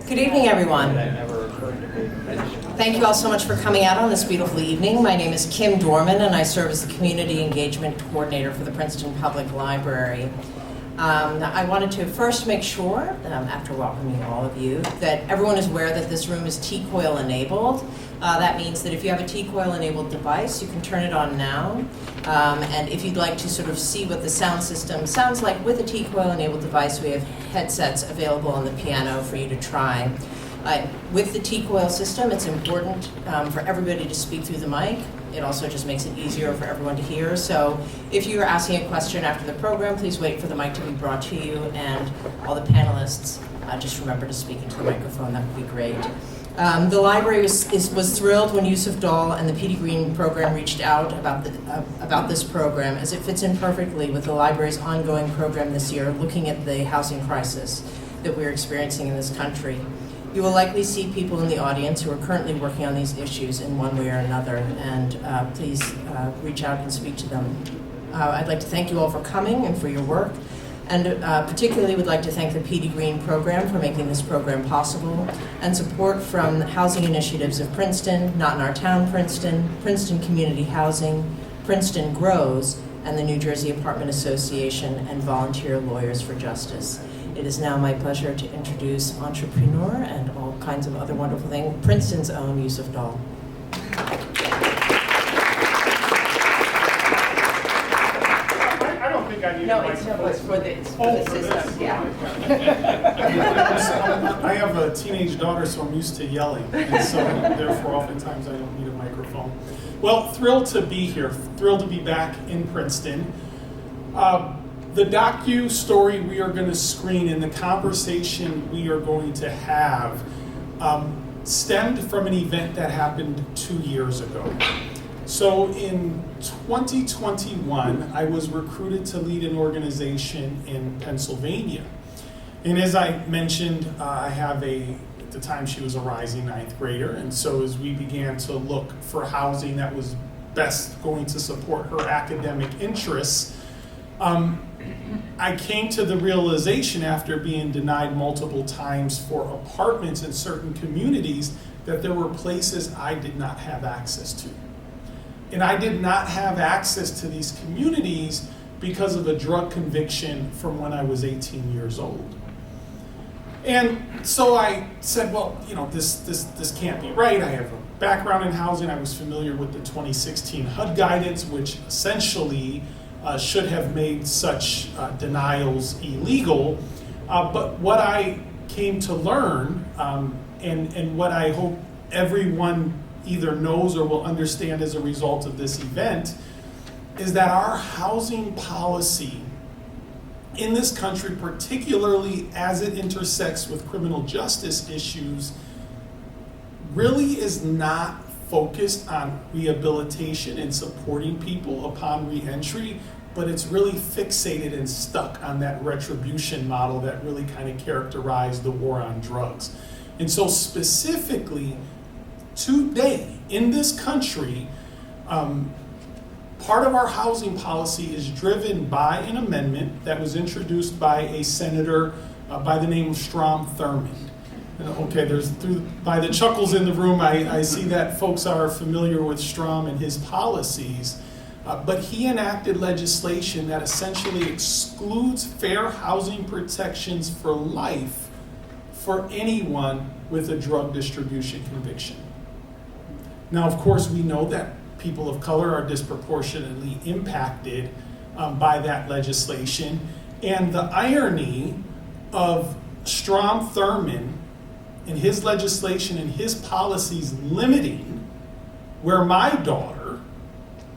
Good evening, everyone. Thank you all so much for coming out on this beautiful evening. My name is Kim Dorman, and I serve as the Community Engagement Coordinator for the Princeton Public Library. I wanted to first make sure, after welcoming all of you, that everyone is aware that this room is T-coil enabled. That means that if you have a T-coil enabled device, you can turn it on now. And if you'd like to sort of see what the sound system sounds like with a T-coil enabled device, we have headsets available on the piano for you to try. With the T-coil system, it's important for everybody to speak through the mic. It also just makes it easier for everyone to hear. So if you're asking a question after the program, please wait for the mic to be brought to you, and all the panelists, just remember to speak into the microphone. That would be great. The library was thrilled when Yusuf Dahl and the Petey Greene program reached out about this program, as it fits in perfectly with the library's ongoing program this year, looking at the housing crisis that we're experiencing in this country. You will likely see people in the audience who are currently working on these issues in one way or another, and please reach out and speak to them. I'd like to thank you all for coming and for your work, and particularly would like to thank the Petey Greene program for making this program possible, and support from housing initiatives of Princeton, Not in Our Town Princeton, Princeton Community Housing, Princeton Grows, and the New Jersey Apartment Association, and Volunteer Lawyers for Justice. It is now my pleasure to introduce entrepreneur and all kinds of other wonderful things, Princeton's own Yusuf Dahl. I don't think I need a microphone. It's for the system, yeah. I have a teenage daughter, so I'm used to yelling, and so therefore oftentimes I don't need a microphone. Well, thrilled to be here, thrilled to be back in Princeton. The docu-story we are going to screen and the conversation we are going to have stemmed from an event that happened 2 years ago. So in 2021, I was recruited to lead an organization in Pennsylvania. And as I mentioned, I have at the time she was a rising ninth grader, and so as we began to look for housing that was best going to support her academic interests, I came to the realization after being denied multiple times for apartments in certain communities that there were places I did not have access to. And I did not have access to these communities because of a drug conviction from when I was 18 years old. And so I said, well, this can't be right. I have a background in housing. I was familiar with the 2016 HUD guidance, which essentially should have made such denials illegal. But what I came to learn, and what I hope everyone either knows or will understand as a result of this event, is that our housing policy in this country, particularly as it intersects with criminal justice issues, really is not focused on rehabilitation and supporting people upon reentry, but it's really fixated and stuck on that retribution model that really kind of characterized the war on drugs. And so specifically, today in this country, part of our housing policy is driven by an amendment that was introduced by a senator by the name of Strom Thurmond. Okay, by the chuckles in the room, I see that folks are familiar with Strom and his policies, but he enacted legislation that essentially excludes fair housing protections for life for anyone with a drug distribution conviction. Now, of course, we know that people of color are disproportionately impacted by that legislation, and the irony of Strom Thurmond in his legislation and his policies limiting where my daughter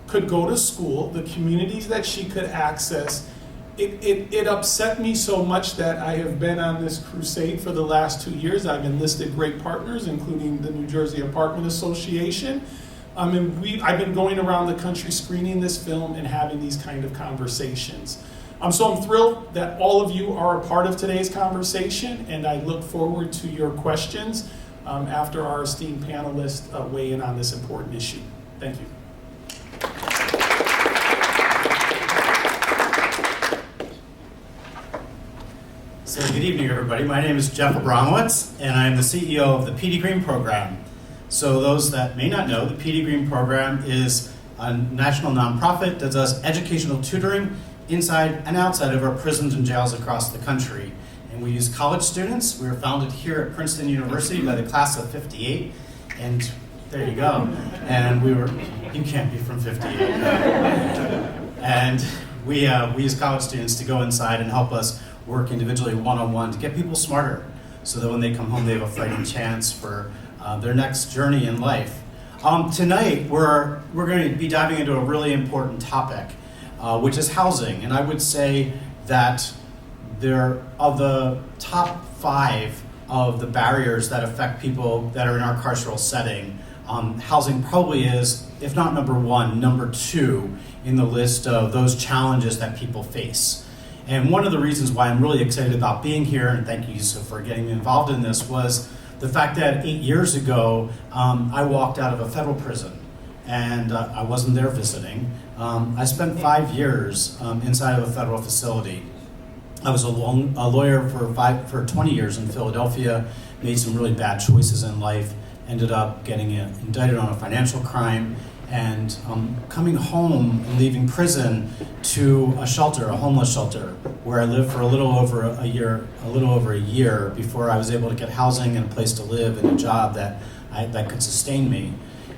could go to school, the communities that she could access, it upset me so much that I have been on this crusade for the last 2 years. I've enlisted great partners, including the New Jersey Apartment Association. And I've been going around the country screening this film and having these kind of conversations. So I'm thrilled that all of you are a part of today's conversation, and I look forward to your questions after our esteemed panelists weigh in on this important issue. Thank you. So good evening, everybody. My name is Jeff Abramowitz, and I am the CEO of the Petey Greene program. So those that may not know, the Petey Greene program is a national nonprofit that does educational tutoring inside and outside of our prisons and jails across the country. And we use college students. We were founded here at Princeton University by the class of '58, and there you go. And you can't be from '58. And we use college students to go inside and help us work individually one-on-one to get people smarter so that when they come home they have a fighting chance for their next journey in life. Tonight we're going to be diving into a really important topic, which is housing. And I would say that of the top 5 of the barriers that affect people that are in our carceral setting, housing probably is, if not number 1, number 2 in the list of those challenges that people face. And one of the reasons why I'm really excited about being here, and thank you, Yusuf, for getting me involved in this, was the fact that 8 years ago, I walked out of a federal prison, and I wasn't there visiting. I spent 5 years inside of a federal facility. I was a lawyer for 20 years in Philadelphia, made some really bad choices in life, ended up getting indicted on a financial crime, and coming home and leaving prison to a shelter, a homeless shelter, where I lived for a little over a year before I was able to get housing and a place to live and a job that could sustain me.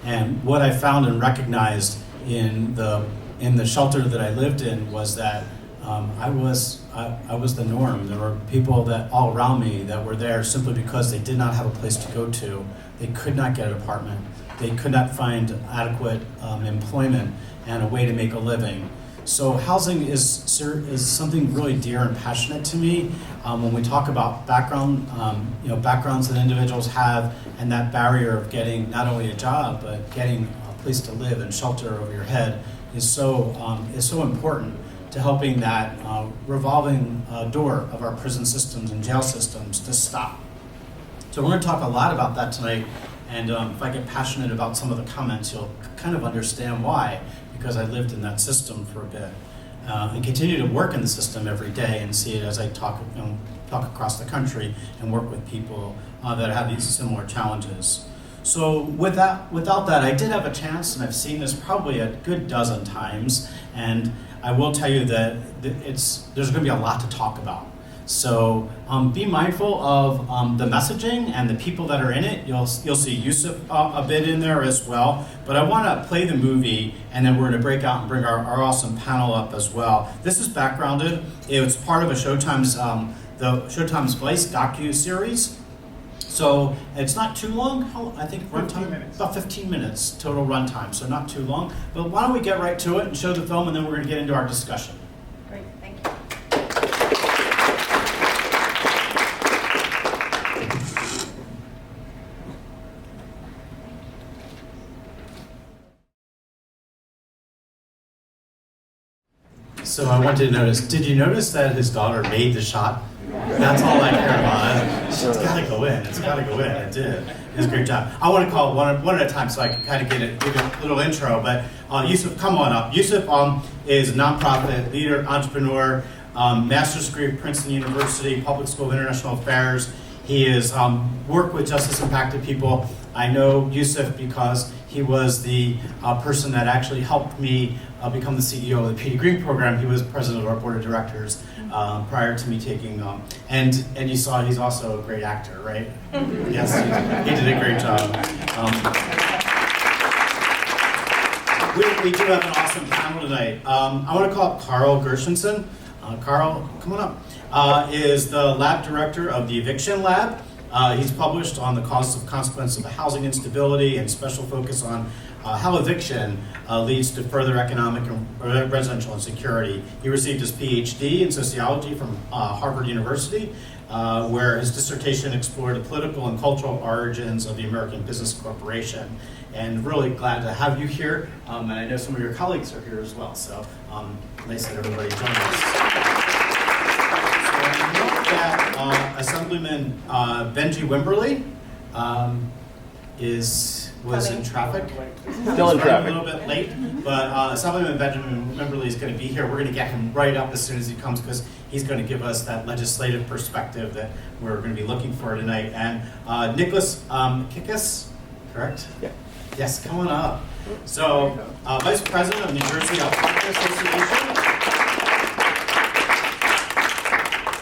And what I found and recognized in the shelter that I lived in was that I was the norm. There were people that all around me that were there simply because they did not have a place to go to. They could not get an apartment. They could not find adequate employment and a way to make a living. So housing is something really dear and passionate to me. When we talk about backgrounds that individuals have, and that barrier of getting not only a job but getting a place to live and shelter over your head is so important to helping that revolving door of our prison systems and jail systems to stop. So we're going to talk a lot about that tonight. And if I get passionate about some of the comments, you'll kind of understand why, because I lived in that system for a bit and continue to work in the system every day and see it as I talk across the country and work with people that have these similar challenges. So without that, I did have a chance, and I've seen this probably a good dozen times, and I will tell you that there's going to be a lot to talk about. So be mindful of the messaging and the people that are in it. You'll see Yusuf a bit in there as well. But I want to play the movie, and then we're going to break out and bring our awesome panel up as well. This is backgrounded. It's part of a Showtime's Vice docu-series. So it's not too long. I think runtime about 15 minutes total runtime, so not too long. But why don't we get right to it and show the film, and then we're going to get into our discussion. Great, thank you. So I want you to notice, did you notice that his daughter made the shot? That's all I care about. It's got to go in. It's got to go in. It did. It was a great job. I want to call one at a time so I can kind of give it a little intro. But Yusuf, come on up. Yusuf is a nonprofit leader, entrepreneur, master's degree at Princeton University, Public School of International Affairs. He has worked with justice impacted people. I know Yusuf because he was the person that actually helped me become the CEO of the Petey Greene program. He was president of our board of directors prior to me taking, and you saw he's also a great actor, right? Yes, he did a great job. We do have an awesome panel tonight. I want to call up Carl Gershenson. Carl, come on up. Is the lab director of the Eviction Lab. He's published on the causes of consequences of housing instability and special focus on how eviction leads to further economic and residential insecurity. He received his PhD in sociology from Harvard University, where his dissertation explored the political and cultural origins of the American Business Corporation. And really glad to have you here, and I know some of your colleagues are here as well, so nice that everybody joined us. That Assemblyman Benji Wimberly was in traffic. Still in traffic. A little bit late, but Assemblyman Benjamin Wimberly is going to be here. We're going to get him right up as soon as he comes because he's going to give us that legislative perspective that we're going to be looking for tonight. And Nicholas Kikas, correct? Yeah. Yes, come on up. So, Vice President of New Jersey Apartment Association.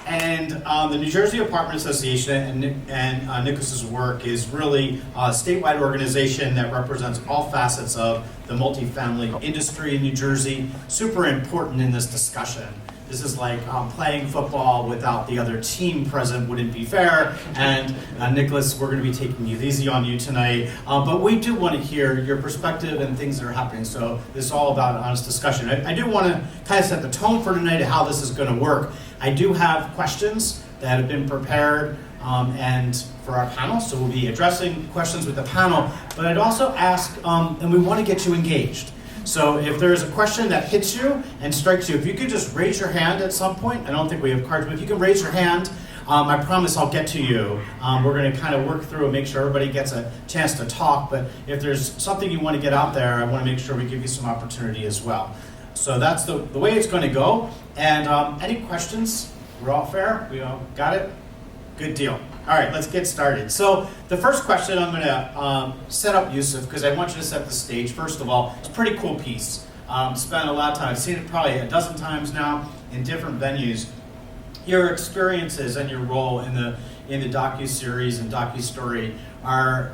And the New Jersey Apartment Association and Nicholas's work is really a statewide organization that represents all facets of the multifamily industry in New Jersey. Super important in this discussion. This is like playing football without the other team present wouldn't be fair. And Nicholas, we're going to be taking it easy on you tonight. But we do want to hear your perspective and things that are happening. So this is all about an honest discussion. I do want to kind of set the tone for tonight of how this is going to work. I do have questions that have been prepared and for our panel. So we'll be addressing questions with the panel. But I'd also ask, and we want to get you engaged. So if there is a question that hits you and strikes you, if you could just raise your hand at some point. I don't think we have cards, but if you can raise your hand, I promise I'll get to you. We're going to kind of work through and make sure everybody gets a chance to talk. But if there's something you want to get out there, I want to make sure we give you some opportunity as well. So that's the way it's going to go. And any questions? We're all fair? We all got it? Good deal. All right, let's get started. So the first question I'm going to set up, Yusuf, because I want you to set the stage. First of all, it's a pretty cool piece. Spent a lot of time. I've seen it probably a dozen times now in different venues. Your experiences and your role in the docu-series and docu-story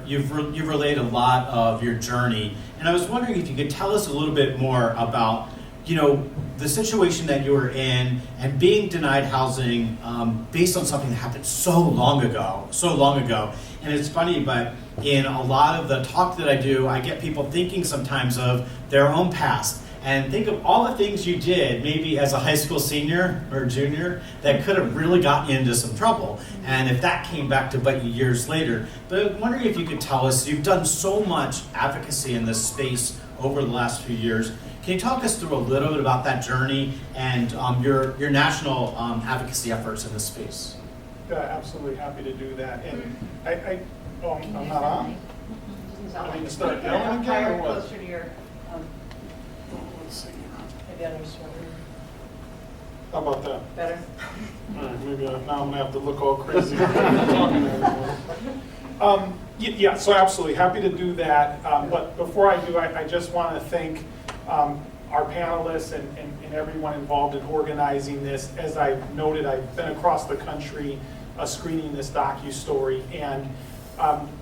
you've relayed a lot of your journey. And I was wondering if you could tell us a little bit more about the situation that you were in and being denied housing based on something that happened so long ago. And it's funny, but in a lot of the talk that I do, I get people thinking sometimes of their own past and think of all the things you did, maybe as a high school senior or junior, that could have really gotten you into some trouble. And if that came back to bite you years later. But I'm wondering if you could tell us, you've done so much advocacy in this space over the last few years. Can you talk us through a little bit about that journey and your national advocacy efforts in this space? Yeah, absolutely happy to do that. And I'm not on? I need to start yelling again or what? Closer to your, Let's see. maybe on your shoulder. How about that? Better? All right, maybe now I'm going to have to look all crazy. Talking to everyone. Yeah, so absolutely happy to do that. But before I do, I just want to thank our panelists and everyone involved in organizing this. As I noted, I've been across the country screening this docu-story, and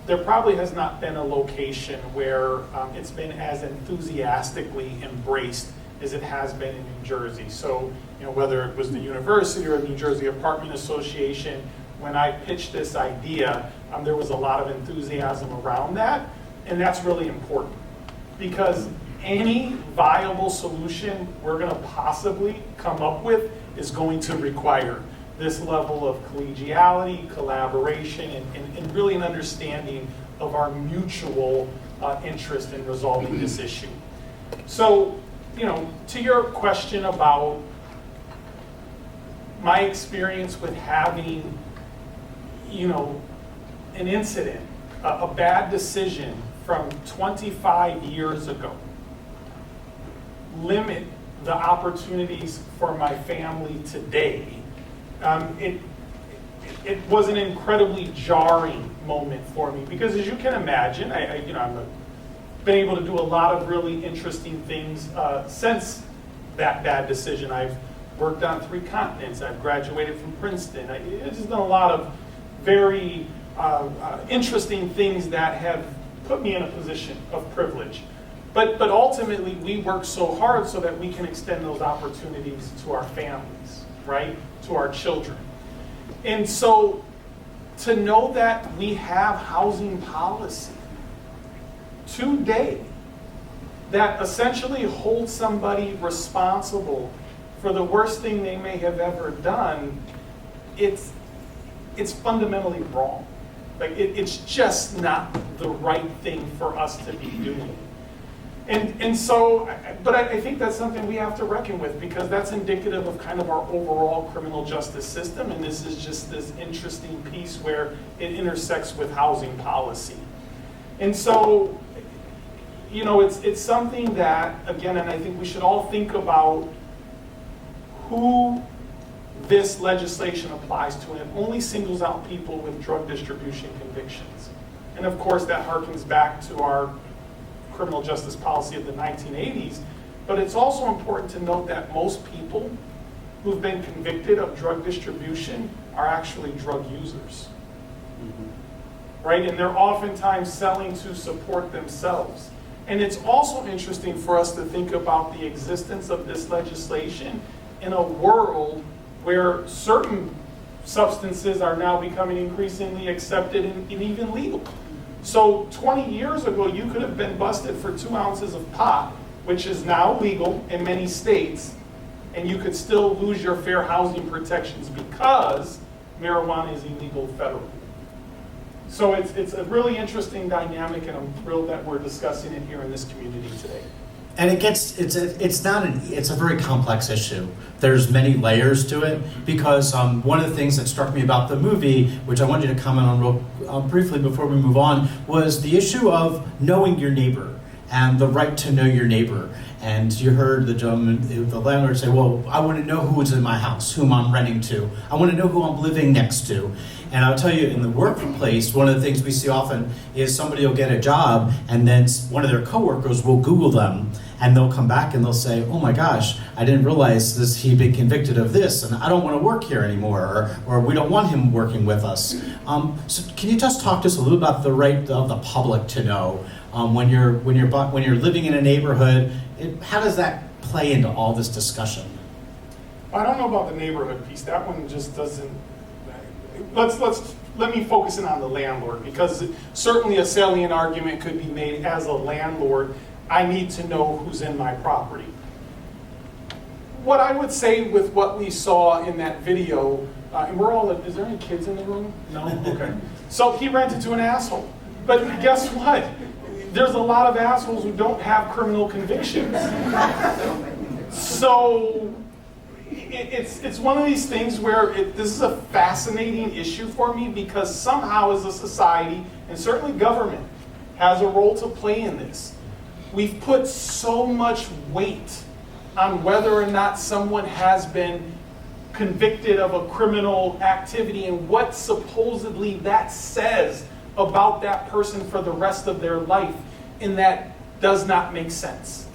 there probably has not been a location where it's been as enthusiastically embraced as it has been in New Jersey. So, whether it was the university or the New Jersey Apartment Association, when I pitched this idea, there was a lot of enthusiasm around that, and that's really important because any viable solution we're going to possibly come up with is going to require this level of collegiality, collaboration, and really an understanding of our mutual interest in resolving this issue. So, to your question about my experience with having, an incident, a bad decision from 25 years ago, limit the opportunities for my family today, it was an incredibly jarring moment for me because, as you can imagine, I've been able to do a lot of really interesting things since that bad decision. I've worked on 3 continents. I've graduated from Princeton. I've just done a lot of very interesting things that have put me in a position of privilege. But ultimately, we work so hard so that we can extend those opportunities to our families, right? To our children. And so to know that we have housing policy today that essentially holds somebody responsible for the worst thing they may have ever done, it's fundamentally wrong. Like it's just not the right thing for us to be doing. And so, but I think that's something we have to reckon with because that's indicative of kind of our overall criminal justice system, and this is just this interesting piece where it intersects with housing policy. And so, it's something that, again, and I think we should all think about who this legislation applies to, and it only singles out people with drug distribution convictions. And of course, that harkens back to our criminal justice policy of the 1980s. But it's also important to note that most people who've been convicted of drug distribution are actually drug users. Right? And they're oftentimes selling to support themselves. And it's also interesting for us to think about the existence of this legislation in a world where certain substances are now becoming increasingly accepted and even legal. So 20 years ago, you could have been busted for 2 ounces of pot, which is now legal in many states, and you could still lose your fair housing protections because marijuana is illegal federally. So it's a really interesting dynamic, and I'm thrilled that we're discussing it here in this community today. And it's a very complex issue. There's many layers to it because one of the things that struck me about the movie, which I want you to comment on real briefly before we move on, was the issue of knowing your neighbor and the right to know your neighbor. And you heard the gentleman, the landlord say, well, I want to know who's in my house, whom I'm renting to. I want to know who I'm living next to. And I'll tell you, in the workplace, one of the things we see often is somebody will get a job and then one of their coworkers will Google them and they'll come back and they'll say, oh my gosh, I didn't realize he'd been convicted of this and I don't want to work here anymore, or we don't want him working with us. So can you just talk to us a little about the right of the public to know when you're living in a neighborhood? How does that play into all this discussion? I don't know about the neighborhood piece. That one just doesn't. Let me focus in on the landlord, because certainly a salient argument could be made as a landlord. I need to know who's in my property. What I would say with what we saw in that video, and we're all, is there any kids in the room? No? Okay. So he rented to an asshole. But guess what? There's a lot of assholes who don't have criminal convictions. So it's one of these things where this is a fascinating issue for me, because somehow as a society, and certainly government, has a role to play in this. We've put so much weight on whether or not someone has been convicted of a criminal activity and what supposedly that says about that person for the rest of their life, and that does not make sense.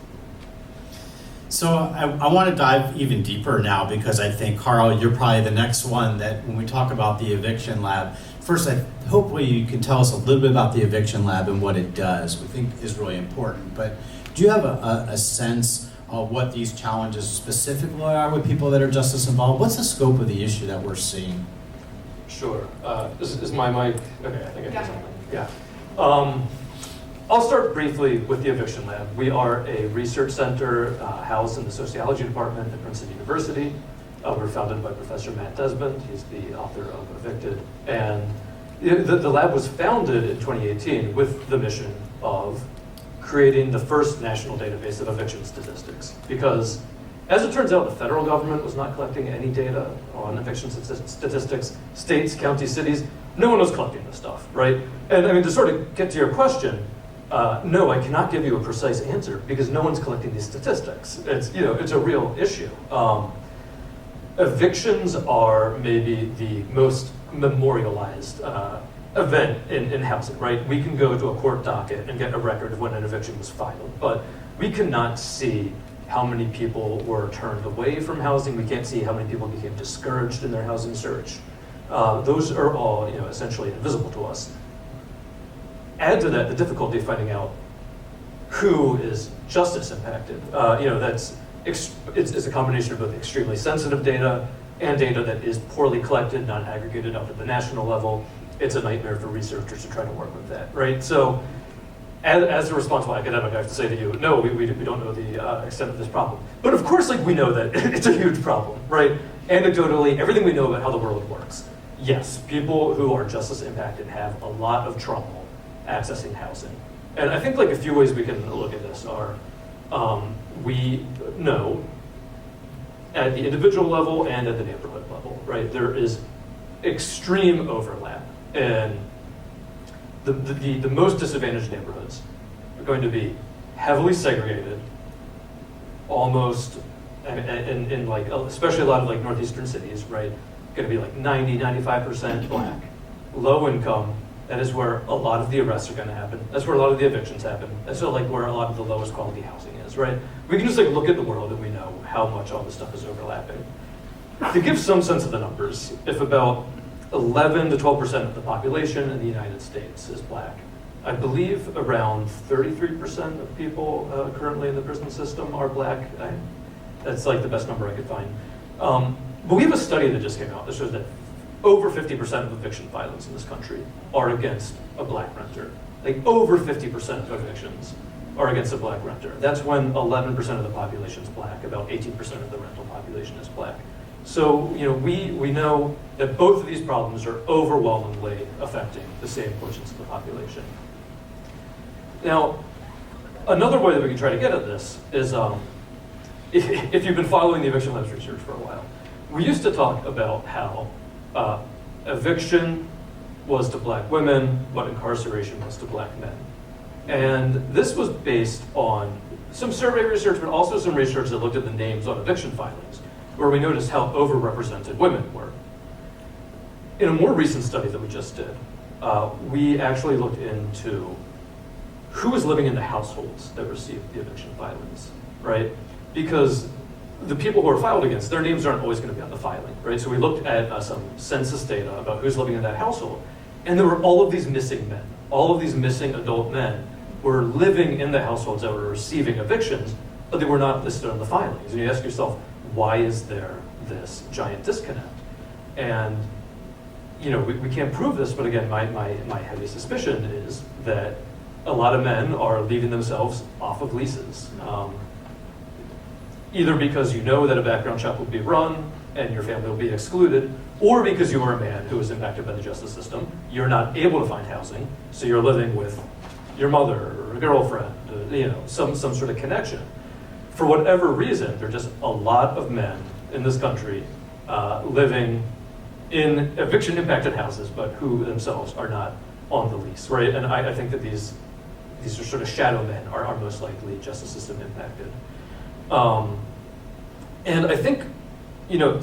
So I want to dive even deeper now, because I think, Carl, you're probably the next one that when we talk about the eviction lab, first, hopefully you can tell us a little bit about the eviction lab and what it does, we think is really important. But do you have a sense of what these challenges specifically are with people that are justice involved? What's the scope of the issue that we're seeing? Sure. Is my mic? Okay, I think I did something. Yeah. I'll start briefly with the eviction lab. We are a research center housed in the sociology department at Princeton University. We're founded by Professor Matt Desmond. He's the author of Evicted. And the lab was founded in 2018 with the mission of creating the first national database of eviction statistics. Because as it turns out, the federal government was not collecting any data on eviction statistics. States, counties, cities, no one was collecting this stuff, right? And I mean, to sort of get to your question, no, I cannot give you a precise answer because no one's collecting these statistics. It's a real issue. Evictions are maybe the most memorialized event in housing, right? We can go to a court docket and get a record of when an eviction was filed, but we cannot see how many people were turned away from housing. We can't see how many people became discouraged in their housing search. Those are all, essentially invisible to us. Add to that the difficulty of finding out who is justice impacted. It's a combination of both extremely sensitive data and data that is poorly collected, not aggregated up at the national level. It's a nightmare for researchers to try to work with that, right? So, as a responsible academic, I have to say to you, no, we don't know the extent of this problem. But of course, we know that it's a huge problem, right? Anecdotally, everything we know about how the world works. Yes, people who are justice impacted have a lot of trouble accessing housing. And I think a few ways we can look at this are, we know at the individual level and at the neighborhood level, right? There is extreme overlap, and the most disadvantaged neighborhoods are going to be heavily segregated, almost And in like, especially a lot of like northeastern cities, right? Going to be like 95% black, low income. That is where a lot of the arrests are going to happen. That's where a lot of the evictions happen. That's sort of like where a lot of the lowest quality housing is, right? We can just like look at the world and we know how much all this stuff is overlapping. To give some sense of the numbers, if about 11 to 12% of the population in the United States is black, I believe around 33% of people currently in the prison system are black. That's like the best number I could find. But we have a study that just came out that shows that over 50% of eviction filings in this country are against a black renter. Like over 50% of evictions are against a black renter. That's when 11% of the population is black, about 18% of the rental population is black. So, you know, we know that both of these problems are overwhelmingly affecting the same portions of the population. Now, another way that we can try to get at this is, if you've been following the eviction labs research for a while, we used to talk about how eviction was to black women what incarceration was to black men. And this was based on some survey research, but also some research that looked at the names on eviction filings, where we noticed how overrepresented women were. In a more recent study that we just did, we actually looked into who was living in the households that received the eviction filings, right? Because the people who are filed against, their names aren't always going to be on the filing, right? So we looked at some census data about who's living in that household, and there were all of these missing men. All of these missing adult men were living in the households that were receiving evictions, but they were not listed on the filings. And you ask yourself, why is there this giant disconnect? And you know, we can't prove this, but again, my heavy suspicion is that a lot of men are leaving themselves off of leases. Either because you know that a background check will be run and your family will be excluded, or because you are a man who is impacted by the justice system. You're not able to find housing, so you're living with your mother or a girlfriend, you know, some sort of connection. For whatever reason, there are just a lot of men in this country living in eviction-impacted houses, but who themselves are not on the lease, right? And I think that these are sort of shadow men are most likely justice system impacted. And I think, you know,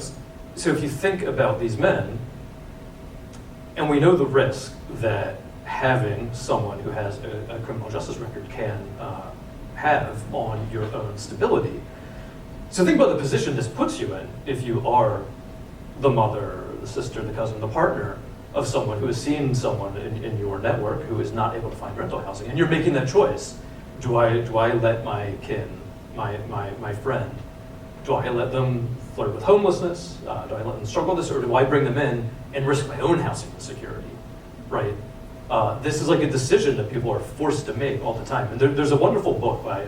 so if you think about these men, and we know the risk that having someone who has a criminal justice record can have on your own stability. So think about the position this puts you in if you are the mother, the sister, the cousin, the partner of someone who has seen someone in your network who is not able to find rental housing, and you're making that choice. Do I let my kin, my friend, do I let them flirt with homelessness? Do I let them struggle with this, or do I bring them in and risk my own housing insecurity, right? This is like a decision that people are forced to make all the time. And there's a wonderful book by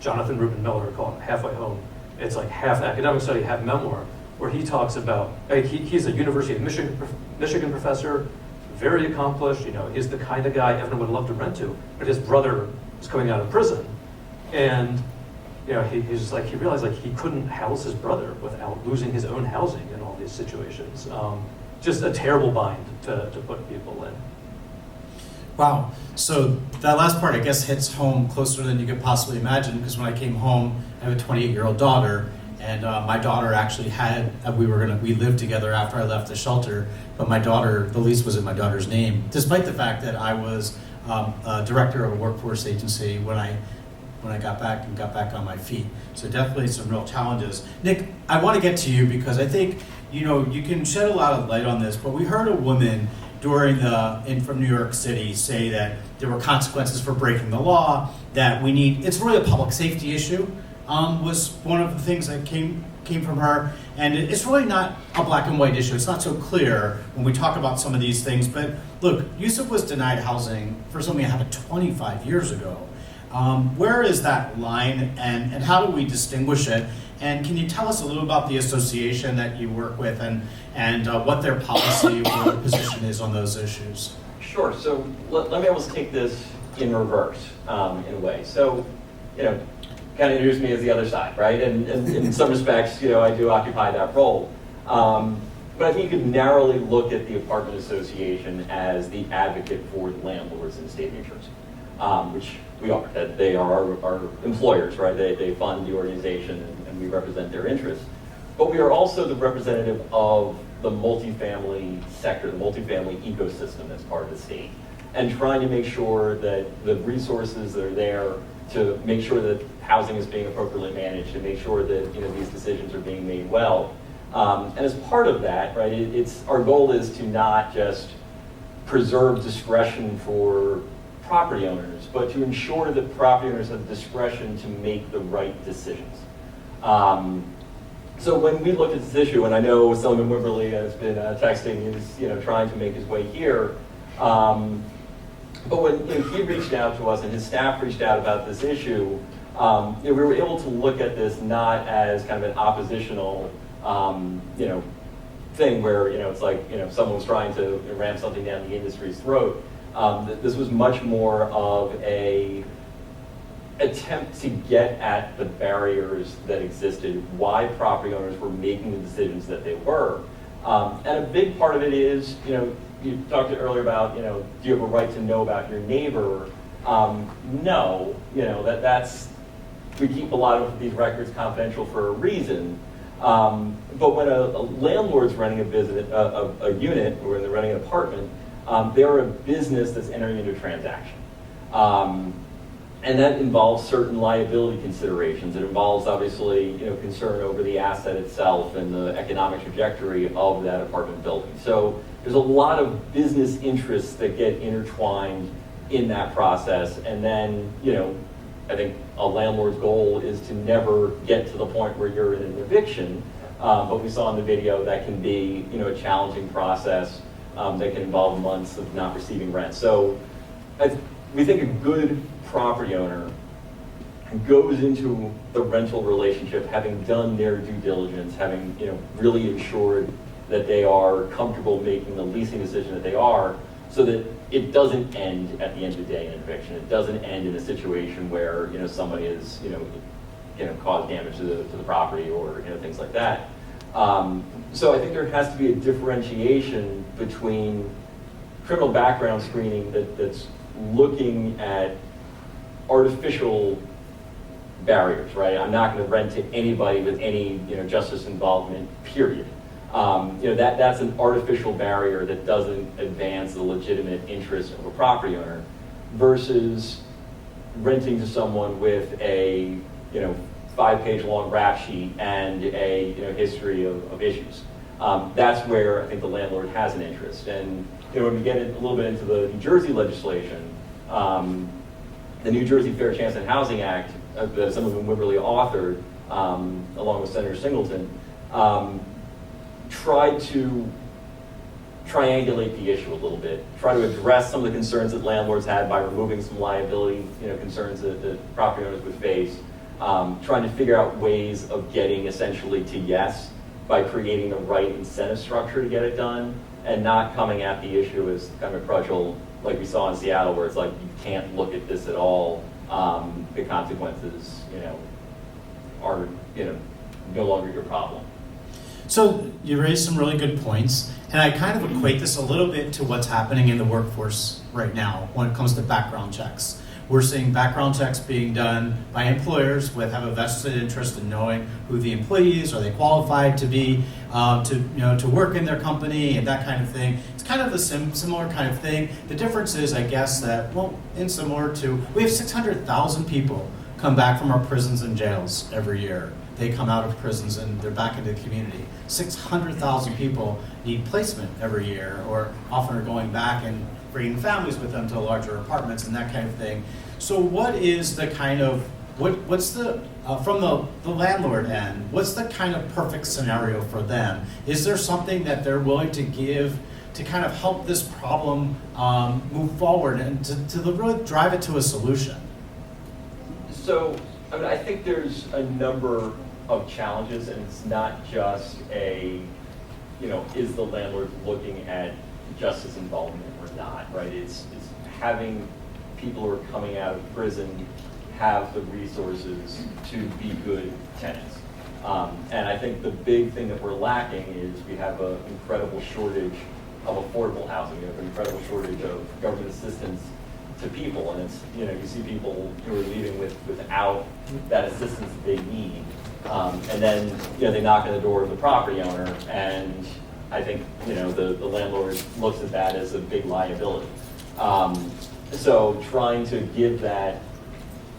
Jonathan Reuben Miller called Halfway Home. It's like half academic study, half memoir, where he talks about, he's a University of Michigan professor, very accomplished, you know, he's the kind of guy everyone would love to rent to, but his brother is coming out of prison. And you know, he's just like, he realized like he couldn't house his brother without losing his own housing in all these situations. Just a terrible bind to put people in. Wow. So that last part, I guess, hits home closer than you could possibly imagine, because when I came home, I have a 28-year-old daughter, and my daughter actually had, we lived together after I left the shelter, but my daughter, the lease was in my daughter's name, despite the fact that I was a director of a workforce agency when I got back on my feet. So definitely some real challenges. Nick, I want to get to you because I think, you know, you can shed a lot of light on this, but we heard a woman from New York City say that there were consequences for breaking the law, that it's really a public safety issue, was one of the things that came from her. And it's really not a black and white issue. It's not so clear when we talk about some of these things. But look, Yusuf was denied housing for something that happened 25 years ago. Where is that line, and how do we distinguish it? And can you tell us a little about the association that you work with and what their policy or position is on those issues? Sure. So let me almost take this in reverse in a way. So, you know, kind of introduce me as the other side, right? And in some respects, you know, I do occupy that role. But I think you could narrowly look at the apartment association as the advocate for the landlords in the state of New Jersey. which we are. That they are our employers, right? They fund the organization and we represent their interests. But we are also the representative of the multifamily sector, the multifamily ecosystem that's part of the state, and trying to make sure that the resources that are there to make sure that housing is being appropriately managed, to make sure that these decisions are being made well. And as part of that, right, our goal is to not just preserve discretion for property owners, but to ensure that property owners have the discretion to make the right decisions. So when we looked at this issue, and I know Sullivan Wimberly has been texting, is trying to make his way here. But when he reached out to us and his staff reached out about this issue, we were able to look at this not as kind of an oppositional, thing where it's like someone was trying to ram something down the industry's throat. This was much more of a attempt to get at the barriers that existed, why property owners were making the decisions that they were. And a big part of it is, you talked earlier about, do you have a right to know about your neighbor? No, that's, we keep a lot of these records confidential for a reason. But when a landlord's renting a unit, or when they're renting an apartment, they're a business that's entering into a transaction. And that involves certain liability considerations. It involves, obviously, concern over the asset itself and the economic trajectory of that apartment building. So there's a lot of business interests that get intertwined in that process. And then, I think a landlord's goal is to never get to the point where you're in an eviction. But we saw in the video that can be, a challenging process that can involve months of not receiving rent. So we think a good property owner goes into the rental relationship having done their due diligence, having really ensured that they are comfortable making the leasing decision that they are, so that it doesn't end at the end of the day in an eviction. It doesn't end in a situation where somebody is caused damage to the property or things like that. So I think there has to be a differentiation between criminal background screening that's looking at artificial barriers, right? I'm not going to rent to anybody with any justice involvement, period. That's an artificial barrier that doesn't advance the legitimate interest of a property owner, versus renting to someone with a 5-page long rap sheet and a history of issues. That's where I think the landlord has an interest. And when we get a little bit into the New Jersey legislation, the New Jersey Fair Chance at Housing Act, that some of them Wimberly authored, along with Senator Singleton, tried to triangulate the issue a little bit, try to address some of the concerns that landlords had by removing some liability concerns that property owners would face, trying to figure out ways of getting essentially to yes by creating the right incentive structure to get it done, and not coming at the issue as kind of a crutchel like we saw in Seattle, where it's like you can't look at this at all. The consequences, are no longer your problem. So you raised some really good points, and I kind of equate this a little bit to what's happening in the workforce right now when it comes to background checks. We're seeing background checks being done by employers have a vested interest in knowing who the employee is, are they qualified to be to work in their company, and that kind of thing. It's kind of the similar kind of thing. The difference is, I guess, that we have 600,000 people come back from our prisons and jails every year. They come out of prisons and they're back into the community. 600,000 people need placement every year, or often are going back and bringing families with them to larger apartments and that kind of thing. So what is the kind of, what's the, from the landlord end, what's the kind of perfect scenario for them? Is there something that they're willing to give to kind of help this problem move forward and to really drive it to a solution? So, I think there's a number of challenges, and it's not just is the landlord looking at justice involvement or not, right? It's having people who are coming out of prison have the resources to be good tenants. And I think the big thing that we're lacking is we have an incredible shortage of affordable housing. We have an incredible shortage of government assistance to people, and it's, you know, you see people who are leaving without that assistance that they need, and then, you know, they knock on the door of the property owner, and I think, you know, the landlord looks at that as a big liability. So trying to give that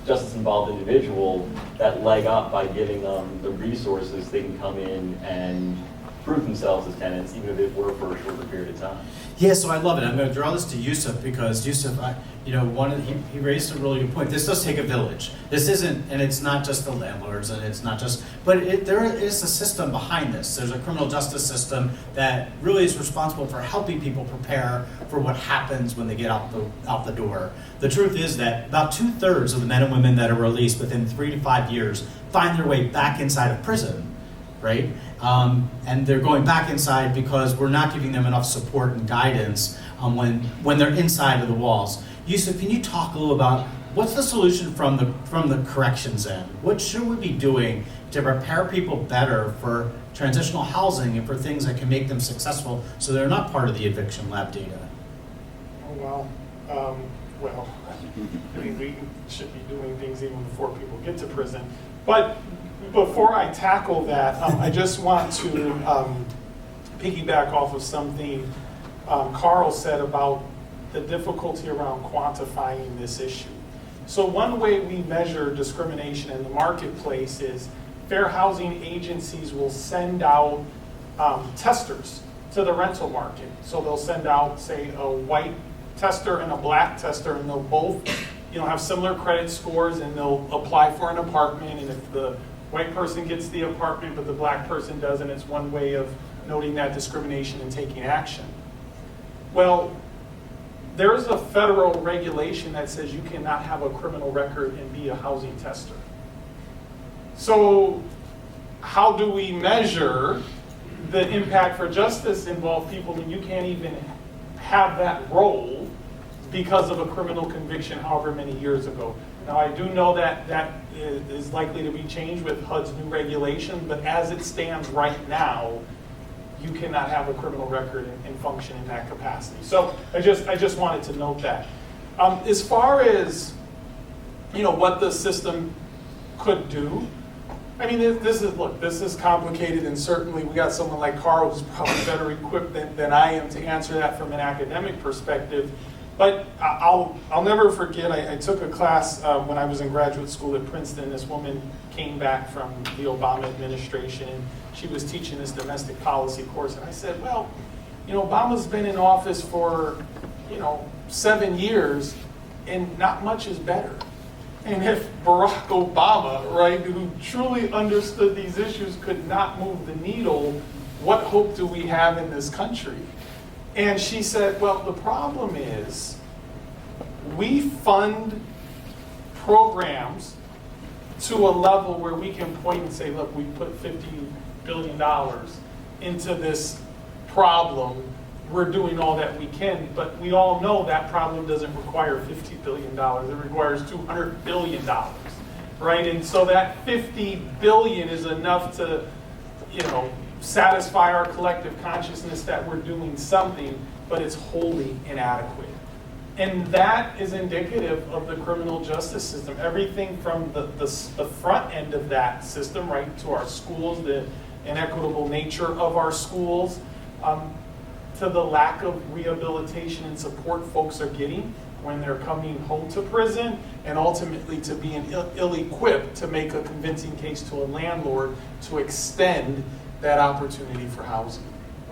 justice-involved individual that leg up by giving them the resources, they can come in and prove themselves as tenants, even if it were for a shorter period of time. Yeah, so I love it. I'm going to draw this to Yusuf because Yusuf, he raised a really good point. This does take a village. This isn't, and it's not just the landlords, and it's not just, but there is a system behind this. There's a criminal justice system that really is responsible for helping people prepare for what happens when they get out the door. The truth is that about 2/3 of the men and women that are released within 3 to 5 years find their way back inside of prison, right? And they're going back inside because we're not giving them enough support and guidance when they're inside of the walls. Yusuf, can you talk a little about what's the solution from the corrections end? What should we be doing to prepare people better for transitional housing and for things that can make them successful so they're not part of the eviction lab data? Oh, well, I mean, we should be doing things even before people get to prison. But before I tackle that, I just want to piggyback off of something Carl said about the difficulty around quantifying this issue. So one way we measure discrimination in the marketplace is fair housing agencies will send out testers to the rental market. So they'll send out, say, a white tester and a black tester, and they'll both, have similar credit scores, and they'll apply for an apartment. And if the white person gets the apartment but the black person doesn't, it's one way of noting that discrimination and taking action. Well, there's a federal regulation that says you cannot have a criminal record and be a housing tester. So how do we measure the impact for justice involved people when you can't even have that role because of a criminal conviction however many years ago? Now, I do know that that is likely to be changed with HUD's new regulation, but as it stands right now, you cannot have a criminal record and function in that capacity. So I just wanted to note that. As far as what the system could do, I mean, this is complicated, and certainly we got someone like Carl who's probably better equipped than I am to answer that from an academic perspective. But I'll never forget, I took a class when I was in graduate school at Princeton. This woman came back from the Obama administration, and she was teaching this domestic policy course. And I said, well, Obama's been in office for, 7 years, and not much is better. And if Barack Obama, right, who truly understood these issues, could not move the needle, what hope do we have in this country? And she said, well, the problem is we fund programs to a level where we can point and say, look, we put $50 billion into this problem. We're doing all that we can, but we all know that problem doesn't require $50 billion. It requires $200 billion, right? And so that $50 billion is enough to, satisfy our collective consciousness that we're doing something, but it's wholly inadequate. And that is indicative of the criminal justice system. Everything from the front end of that system, right, to our schools, the inequitable nature of our schools, to the lack of rehabilitation and support folks are getting when they're coming home to prison, and ultimately to being ill-equipped to make a convincing case to a landlord to extend that opportunity for housing.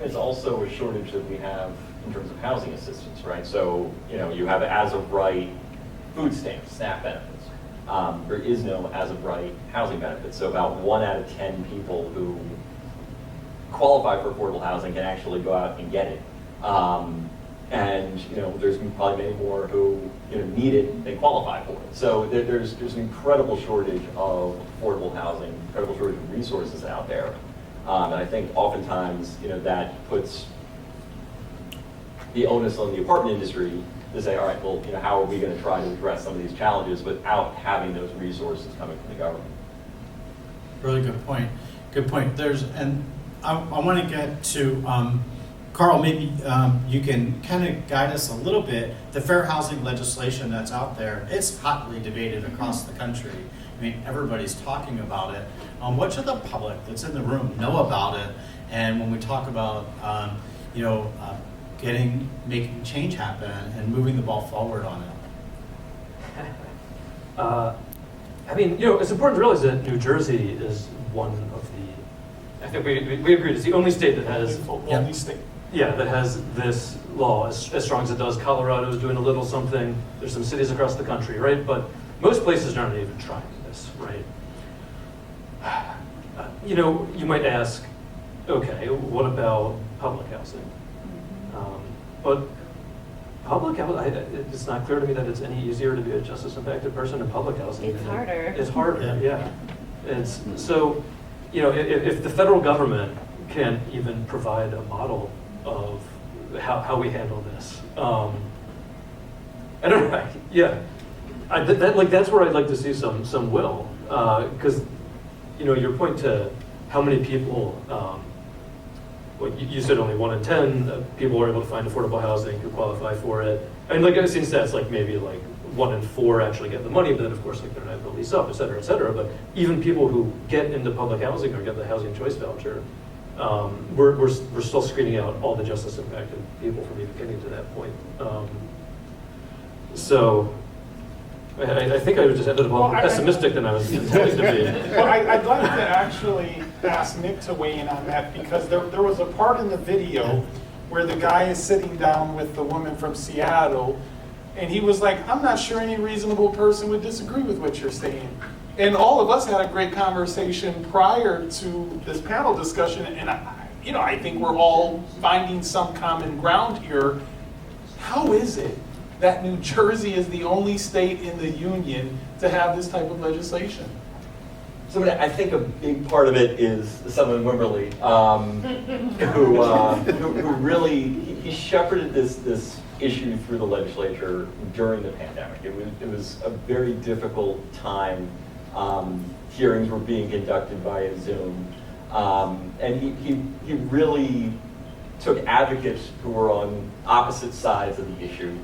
It's also a shortage that we have in terms of housing assistance, right? So, you have as of right food stamps, SNAP benefits. There is no as of right housing benefits. So about 1 out of 10 people who qualify for affordable housing can actually go out and get it. And there's probably many more who need it than qualify for it. So there's an incredible shortage of affordable housing, incredible shortage of resources out there. And I think oftentimes, that puts the onus on the apartment industry to say, all right, well, how are we going to try to address some of these challenges without having those resources coming from the government? Really good point. Good point. And I want to get to Carl, maybe you can kind of guide us a little bit. The fair housing legislation that's out there, it's hotly debated across the country. I mean, everybody's talking about it. What should the public that's in the room know about it? And when we talk about, making change happen and moving the ball forward on it? It's important to realize that New Jersey is one of the, I think we agreed, it's the only state that has, Only state. yeah, that has this law as strong as it does. Colorado is doing a little something. There's some cities across the country, right? But most places aren't even trying this, right? You might ask, okay, what about public housing? But public housing, it's not clear to me that it's any easier to be a justice impacted person in public housing. It's harder. It's harder, yeah. It's so, if the federal government can't even provide a model of how we handle this, I don't know. Yeah, that's where I'd like to see some will, because your point to how many people. Well, you said only 1 in 10 people are able to find affordable housing who qualify for it. And I've seen stats maybe 1 in 4 actually get the money, but then of course they're not able to lease up, et cetera, et cetera. But even people who get into public housing or get the housing choice voucher, we're still screening out all the justice impacted people from even getting to that point. So I think I just ended up more pessimistic than I was intending to be. Well, I'd like to actually ask Nick to weigh in on that, because there was a part in the video where the guy is sitting down with the woman from Seattle, and he was like, I'm not sure any reasonable person would disagree with what you're saying. And all of us had a great conversation prior to this panel discussion, and I think we're all finding some common ground here. How is it that New Jersey is the only state in the union to have this type of legislation? So I think a big part of it is someone Wimberly, who really he shepherded this issue through the legislature during the pandemic. It was a very difficult time. Hearings were being conducted via Zoom, and he really took advocates who were on opposite sides of the issue.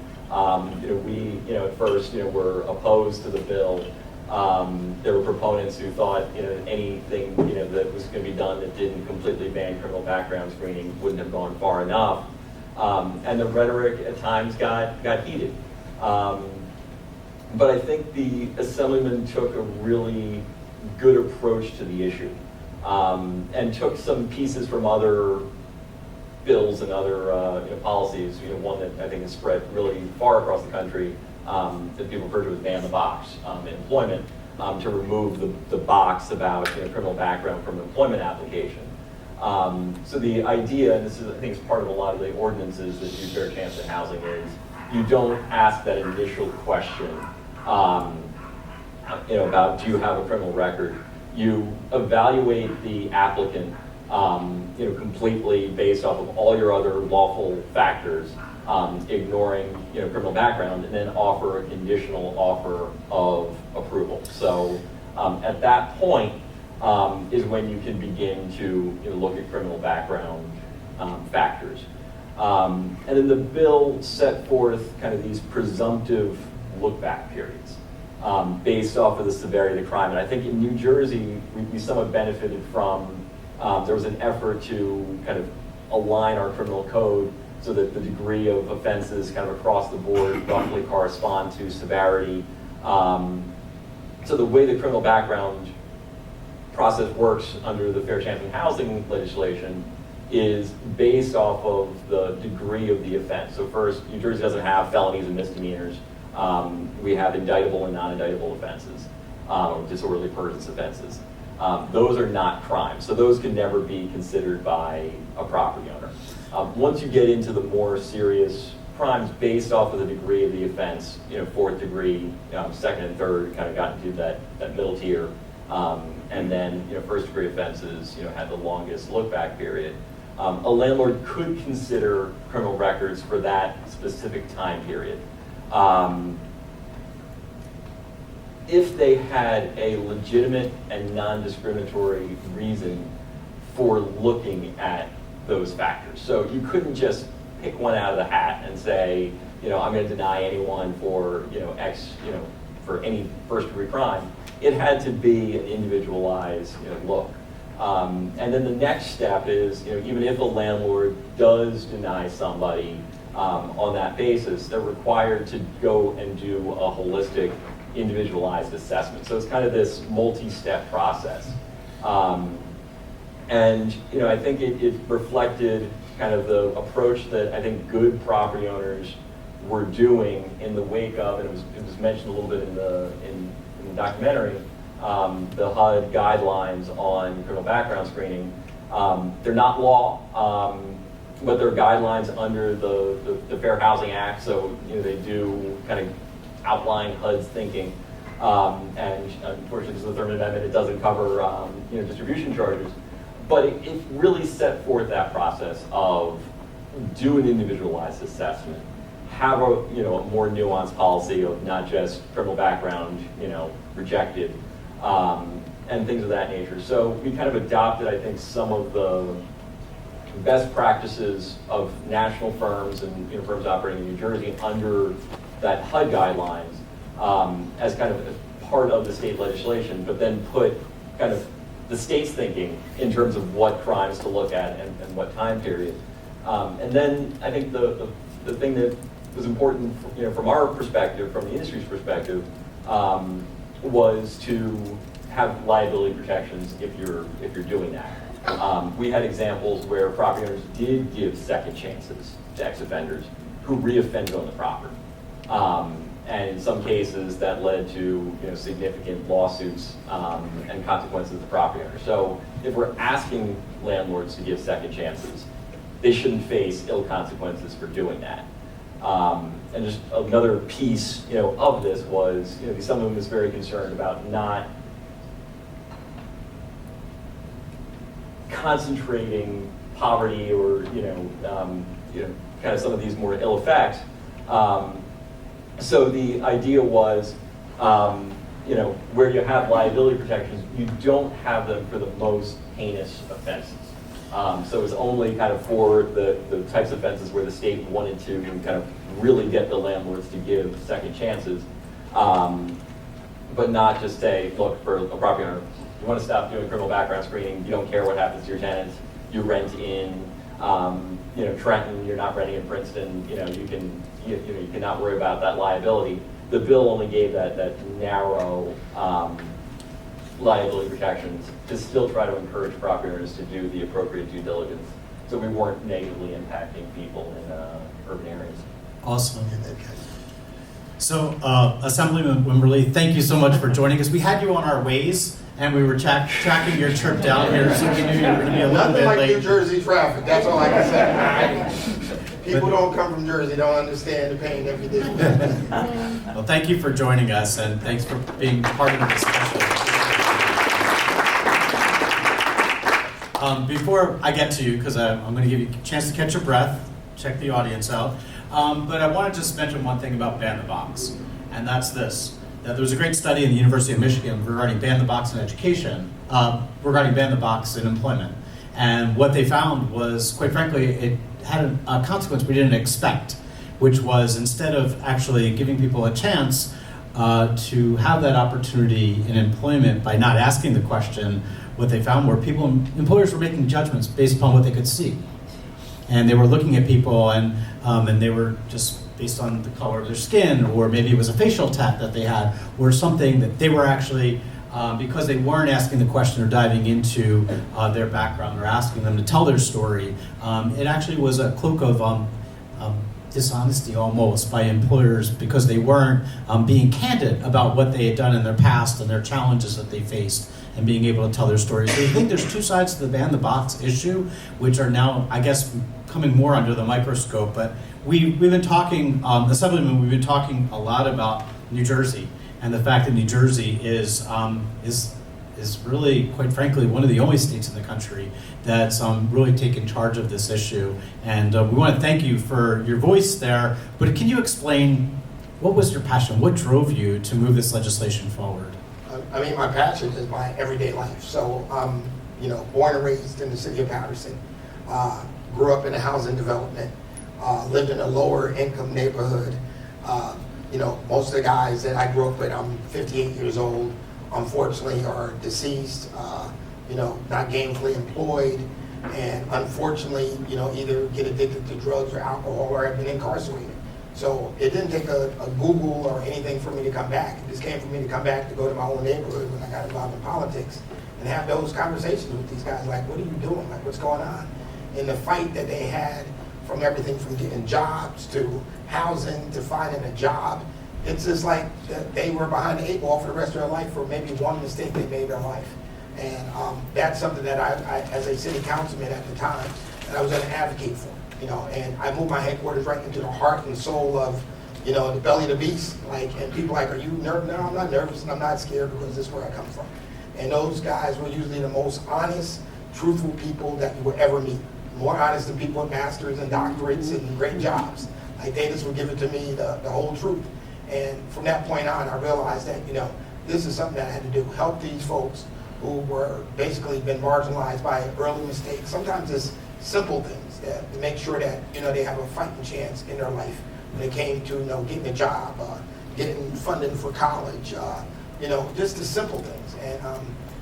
We at first were opposed to the bill. There were proponents who thought anything that was going to be done that didn't completely ban criminal background screening wouldn't have gone far enough, and the rhetoric at times got heated. But I think the Assemblyman took a really good approach to the issue, and took some pieces from other bills and other policies. One that I think has spread really far across the country, that people refer to as ban the box in employment, to remove the box about criminal background from an employment application. So the idea, and this is I think is part of a lot of the ordinances that do fair chance in housing, is you don't ask that initial question about do you have a criminal record. You evaluate the applicant completely based off of all your other lawful factors, ignoring criminal background, and then offer a conditional offer of approval. So at that point is when you can begin to look at criminal background factors. And then the bill set forth kind of these presumptive look-back periods based off of the severity of the crime. And I think in New Jersey, we somewhat benefited from, there was an effort to kind of align our criminal code so that the degree of offenses kind of across the board roughly correspond to severity. So the way the criminal background process works under the Fair Chance in Housing legislation is based off of the degree of the offense. So first, New Jersey doesn't have felonies and misdemeanors. We have indictable and non-indictable offenses, disorderly persons offenses. Those are not crimes, so those can never be considered by a property owner. Once you get into the more serious crimes based off of the degree of the offense, fourth degree, second and third kind of got into that middle tier, and then first degree offenses had the longest look back period. A landlord could consider criminal records for that specific time period. If they had a legitimate and non-discriminatory reason for looking at those factors. So you couldn't just pick one out of the hat and say, I'm going to deny anyone for, X, for any first-degree crime. It had to be an individualized, look. And then the next step is, even if a landlord does deny somebody on that basis, they're required to go and do a holistic, individualized assessment. So it's kind of this multi-step process. And I think it reflected kind of the approach that I think good property owners were doing in the wake of, and it was mentioned a little bit in the documentary, the HUD guidelines on criminal background screening. They're not law, but they're guidelines under the Fair Housing Act, so they do kind of outline HUD's thinking. And unfortunately, because of the Third Amendment, it doesn't cover distribution charges. But it really set forth that process of do an individualized assessment, have a more nuanced policy of not just criminal background rejected, and things of that nature. So we kind of adopted, I think, some of the best practices of national firms and firms operating in New Jersey under that HUD guidelines as kind of part of the state legislation, but then put kind of the state's thinking in terms of what crimes to look at and what time period. And then I think the thing that was important, from our perspective, from the industry's perspective, was to have liability protections if you're doing that. We had examples where property owners did give second chances to ex-offenders who reoffended on the property. And in some cases that led to significant lawsuits and consequences to the property owner. So if we're asking landlords to give second chances, they shouldn't face ill consequences for doing that. And just another piece of this was someone was very concerned about not concentrating poverty or kind of some of these more ill effects. So the idea was, where you have liability protections, you don't have them for the most heinous offenses. So it's only kind of for the types of offenses where the state wanted to kind of really get the landlords to give second chances, but not just say, look, for a property owner, you want to stop doing criminal background screening, you don't care what happens to your tenants, you rent in, Trenton, you're not renting in Princeton, you cannot worry about that liability. The bill only gave that narrow liability protections to still try to encourage property owners to do the appropriate due diligence, so we weren't negatively impacting people in urban areas. Awesome. So, Assemblyman Wimberly, thank you so much for joining us. We had you on our ways, and we were tracking your trip down here, so we knew you were going to be a little bit like late. New Jersey traffic, that's all I can say. People don't come from Jersey, don't understand the pain every day. Well, thank you for joining us, and thanks for being part of the discussion. Before I get to you, because I'm going to give you a chance to catch your breath, check the audience out, but I want to just mention one thing about Ban the Box, and that's this. That there was a great study in the University of Michigan regarding Ban the Box in education, regarding Ban the Box in employment. And what they found was, quite frankly, it had a consequence we didn't expect, which was instead of actually giving people a chance to have that opportunity in employment by not asking the question, what they found were employers were making judgments based upon what they could see. And they were looking at people and they were just based on the color of their skin, or maybe it was a facial tat that they had, or something that they were actually, because they weren't asking the question or diving into their background or asking them to tell their story, it actually was a cloak of dishonesty almost by employers, because they weren't being candid about what they had done in their past and their challenges that they faced, and being able to tell their stories. So I think there's two sides to the Ban the Box issue, which are now, I guess, coming more under the microscope. But we've been talking, Assemblyman, we've been talking a lot about New Jersey, and the fact that New Jersey is really, quite frankly, one of the only states in the country that's really taken charge of this issue. And we want to thank you for your voice there. But can you explain, what was your passion? What drove you to move this legislation forward? I mean, my passion is my everyday life. So I'm, born and raised in the city of Patterson. grew up in a housing development, lived in a lower income neighborhood. Most of the guys that I grew up with, I'm 58 years old, unfortunately are deceased, not gainfully employed, and unfortunately, either get addicted to drugs or alcohol or have been incarcerated. So it didn't take a Google or anything for me to come back. It just came for me to come back to go to my own neighborhood when I got involved in politics and have those conversations with these guys, like, what are you doing? Like, what's going on? And the fight that they had, from everything from getting jobs to housing to finding a job, it's just like they were behind the 8 ball for the rest of their life for maybe one mistake they made in their life. And that's something that I, as a city councilman at the time, that I was going to advocate for. And I moved my headquarters right into the heart and soul of, the belly of the beast. And people are like, are you nervous? No, I'm not nervous and I'm not scared because this is where I come from. And those guys were usually the most honest, truthful people that you would ever meet. More honest than people with masters and doctorates and great jobs. Like, they just would give it to me the whole truth. And from that point on, I realized that, this is something that I had to do. Help these folks who were basically been marginalized by early mistakes. Sometimes it's simple things that to make sure that, they have a fighting chance in their life when it came to, getting a job, getting funding for college, just the simple things. And,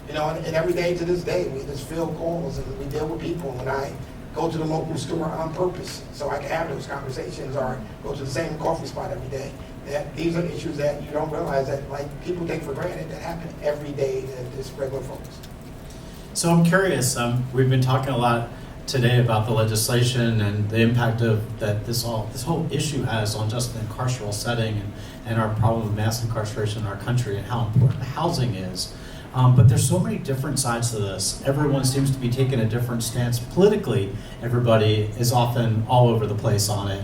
and every day to this day, we just fill calls and we deal with people. When I go to the local store on purpose so I can have those conversations, or go to the same coffee spot every day, that these are issues that you don't realize that people take for granted that happen every day to just regular folks. So I'm curious, we've been talking a lot today about the legislation and the impact of that this whole issue has on just the carceral setting and our problem of mass incarceration in our country and how important housing is. But there's so many different sides to this. Everyone seems to be taking a different stance politically. Everybody is often all over the place on it.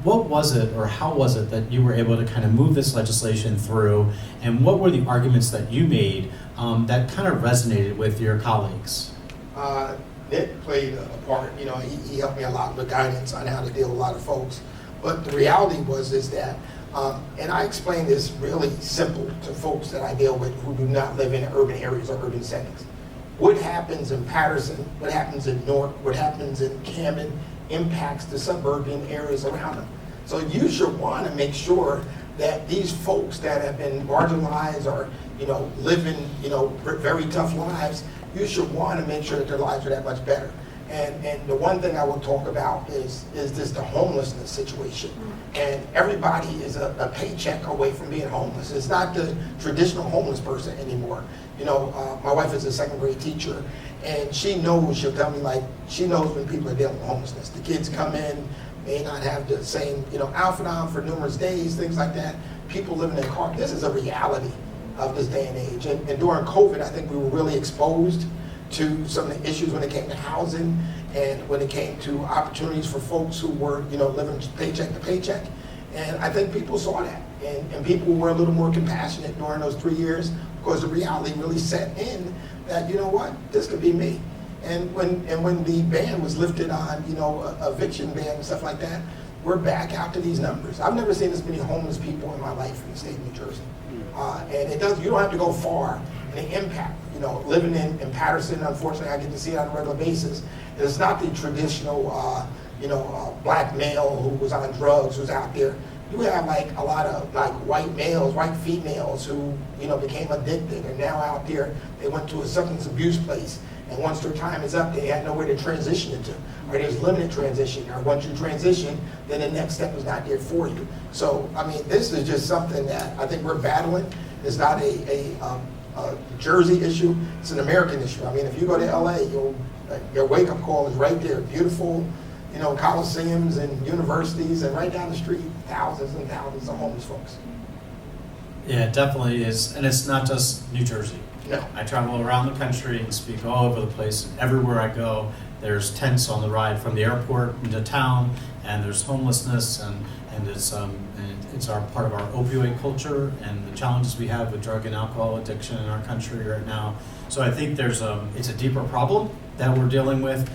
What was it, or how was it, that you were able to kind of move this legislation through, and what were the arguments that you made that kind of resonated with your colleagues? Nick played a part. He helped me a lot with guidance on how to deal with a lot of folks. But the reality is that, and I explain this really simple to folks that I deal with who do not live in urban areas or urban settings. What happens in Patterson, what happens in Newark, what happens in Camden impacts the suburban areas around them. So you should want to make sure that these folks that have been marginalized or, living, very tough lives, you should want to make sure that their lives are that much better. And the one thing I will talk about is this the homelessness situation. And everybody is a paycheck away from being homeless. It's not the traditional homeless person anymore. My wife is a second grade teacher, and she knows, she'll tell me, she knows when people are dealing with homelessness. The kids come in, may not have the same, outfit on for numerous days, things like that. People living in cars. This is a reality of this day and age. And during COVID, I think we were really exposed to some of the issues when it came to housing and when it came to opportunities for folks who were, living paycheck to paycheck. And I think people saw that. And people were a little more compassionate during those 3 years, because the reality really set in that, this could be me. And when the ban was lifted on, eviction ban and stuff like that, we're back out to these numbers. I've never seen this many homeless people in my life in the state of New Jersey. And you don't have to go far. And the impact, living in Patterson, unfortunately, I get to see it on a regular basis. And it's not the traditional, black male who was on drugs who's out there. You have a lot of white males, white females who, became addicted and now out there, they went to a substance abuse place. And once their time is up, they had nowhere to transition into. Or there's limited transition. Or once you transition, then the next step is not there for you. So, this is just something that I think we're battling. It's not a Jersey issue. It's an American issue. If you go to LA, your wake-up call is right there. Beautiful, coliseums and universities, and right down the street, thousands and thousands of homeless folks. Yeah, it definitely is. And it's not just New Jersey. No. I travel around the country and speak all over the place. Everywhere I go, there's tents on the ride from the airport into town, and there's homelessness, and it's our part of our opioid culture and the challenges we have with drug and alcohol addiction in our country right now. So I think it's a deeper problem that we're dealing with.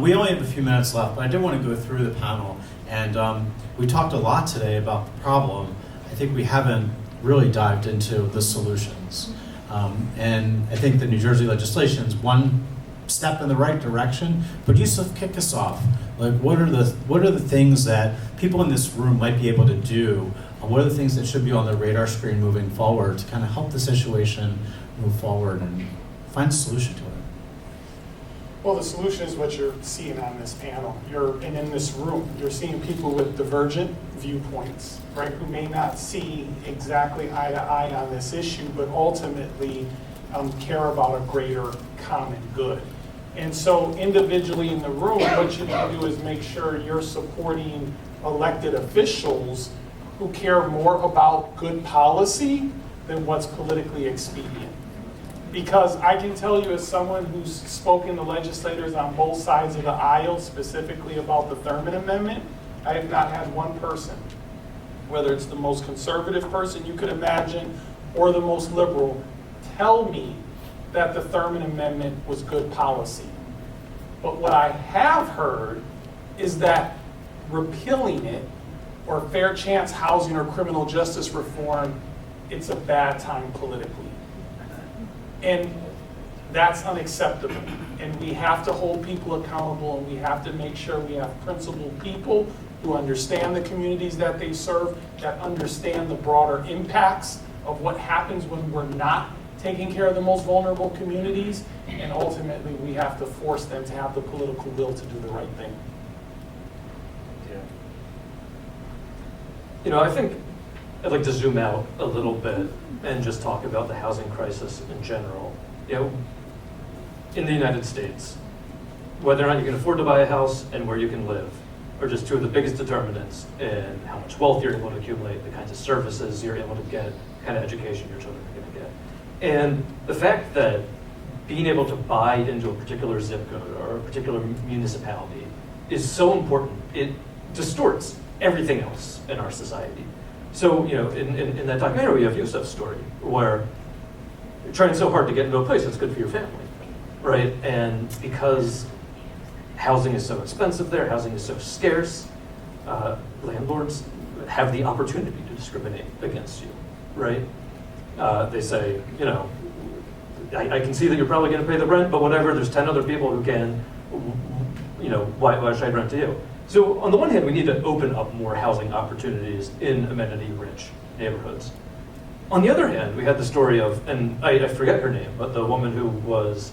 We only have a few minutes left, but I did want to go through the panel, and we talked a lot today about the problem. I think we haven't really dived into the solutions. And I think the New Jersey legislation is one step in the right direction. But Yusuf, kick us off. Like, what are the things that people in this room might be able to do? What are the things that should be on the radar screen moving forward to kind of help the situation move forward and find a solution to it? Well, the solution is what you're seeing on this panel. And in this room, you're seeing people with divergent viewpoints, right, who may not see exactly eye to eye on this issue, but ultimately care about a greater common good. And so individually in the room, what you need to do is make sure you're supporting elected officials who care more about good policy than what's politically expedient. Because I can tell you, as someone who's spoken to legislators on both sides of the aisle, specifically about the Thurman Amendment, I have not had one person, whether it's the most conservative person you could imagine or the most liberal, tell me that the Thurman Amendment was good policy. But what I have heard is that repealing it, or fair chance housing or criminal justice reform, it's a bad time politically. And that's unacceptable. And we have to hold people accountable, and we have to make sure we have principled people who understand the communities that they serve, that understand the broader impacts of what happens when we're not taking care of the most vulnerable communities. And ultimately, we have to force them to have the political will to do the right thing. You know, I think I'd like to zoom out a little bit and just talk about the housing crisis in general. You know, in the United States, whether or not you can afford to buy a house and where you can live are just two of the biggest determinants in how much wealth you're able to accumulate, the kinds of services you're able to get, the kind of education your children are going to get. And the fact that being able to buy into a particular zip code or a particular municipality is so important, it distorts everything else in our society. So, you know, in that documentary, we have Yusuf's story, where you're trying so hard to get into a place that's good for your family, right? And because housing is so expensive there, housing is so scarce, landlords have the opportunity to discriminate against you, right? They say, you know, I can see that you're probably going to pay the rent, but whatever, there's 10 other people who can, you know, why should I rent to you? So on the one hand, we need to open up more housing opportunities in amenity-rich neighborhoods. On the other hand, we had the story of, and I forget her name, but the woman who was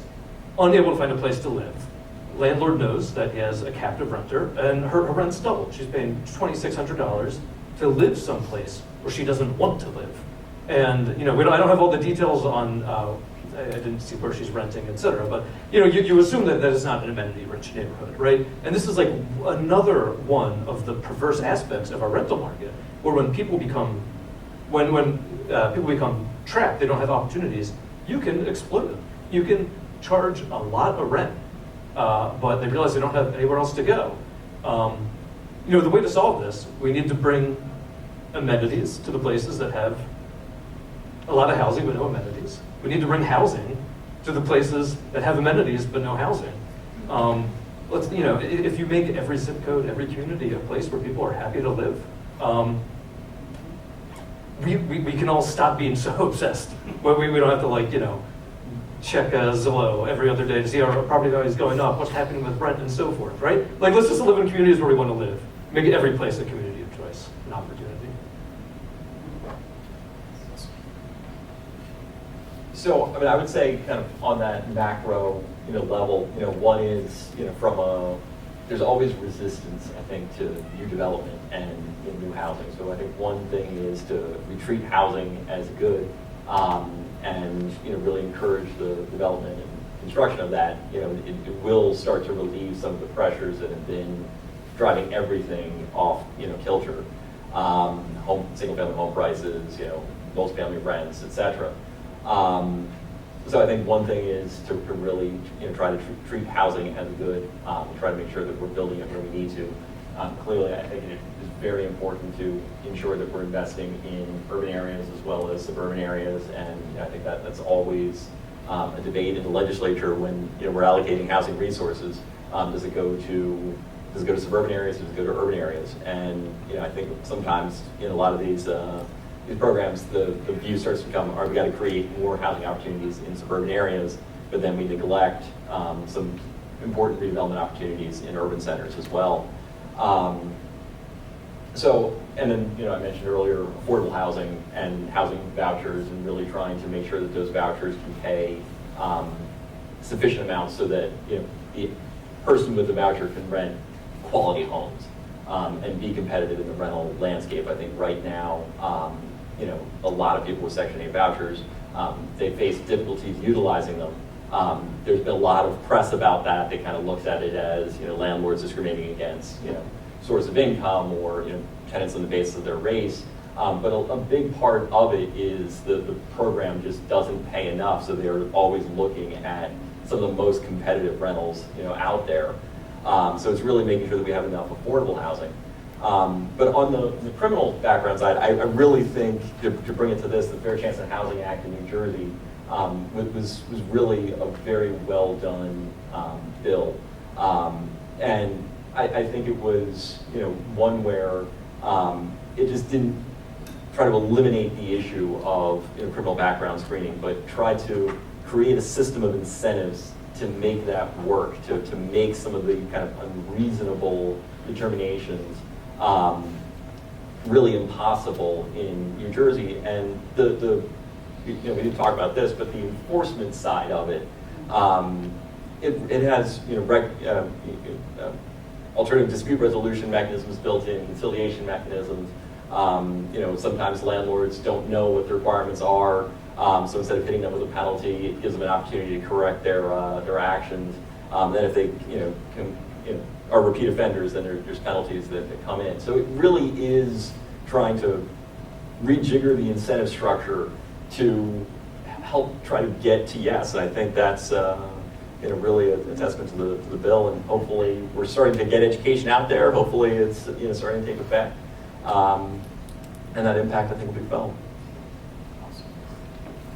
unable to find a place to live. Landlord knows that he has a captive renter, and her rent's doubled. She's paying $2,600 to live someplace where she doesn't want to live. And you know, I don't have all the details on. I didn't see where she's renting, et cetera. But you know, you assume that is not an amenity-rich neighborhood, right? And this is like another one of the perverse aspects of our rental market, where when people become, when people become trapped, they don't have opportunities. You can exploit them. You can charge a lot of rent, but they realize they don't have anywhere else to go. You know, the way to solve this, we need to bring amenities to the places that have a lot of housing but no amenities. We need to bring housing to the places that have amenities but no housing. Let's, you know, if you make every zip code, every community a place where people are happy to live, we can all stop being so obsessed. Where we don't have to, like, you know, check Zillow every other day to see our property value is going up, what's happening with rent and so forth, right? Like, let's just live in communities where we want to live. Make every place a community of choice, an opportunity. So, I mean, I would say kind of on that macro, you know, level, you know, one is, you know, there's always resistance, I think, to new development and new housing. So I think one thing is to treat housing as good, and, you know, really encourage the development and construction of that. You know, it will start to relieve some of the pressures that have been driving everything off, you know, kilter. Single-family home prices, you know, multi-family rents, et cetera. So I think one thing is to really, you know, try to treat housing as good, try to make sure that we're building it where we need to. Clearly, I think it is very important to ensure that we're investing in urban areas as well as suburban areas, and you know, I think that's always a debate in the legislature when, you know, we're allocating housing resources. Does it go to suburban areas? Does it go to urban areas? And you know, I think sometimes in a lot of these programs, the view starts to become, we got to create more housing opportunities in suburban areas, but then we neglect some important redevelopment opportunities in urban centers as well. And then, I mentioned earlier affordable housing and housing vouchers, and really trying to make sure that those vouchers can pay sufficient amounts so that the person with the voucher can rent quality homes and be competitive in the rental landscape. I think right now, a lot of people with Section 8 vouchers, they face difficulties utilizing them. There's been a lot of press about that. They kind of looks at it as landlords discriminating against source of income or tenants on the basis of their race. But a big part of it is the program just doesn't pay enough, so they're always looking at some of the most competitive rentals out there. So it's really making sure that we have enough affordable housing. But on the criminal background side, I really think, to bring it to this, the Fair Chance in Housing Act in New Jersey was really a very well done bill. And I think it was one where it just didn't try to eliminate the issue of criminal background screening, but try to create a system of incentives to make that work, to make some of the kind of unreasonable determinations really impossible in New Jersey. And we didn't talk about this, but the enforcement side of it, it has alternative dispute resolution mechanisms built in, conciliation mechanisms. Sometimes landlords don't know what the requirements are, so instead of hitting them with a penalty, it gives them an opportunity to correct their actions. Then if they are repeat offenders, then there's penalties that come in. So it really is trying to rejigger the incentive structure to help try to get to yes. And I think that's really a testament to the bill, and hopefully we're starting to get education out there. Hopefully it's starting to take effect, and that impact I think will be felt.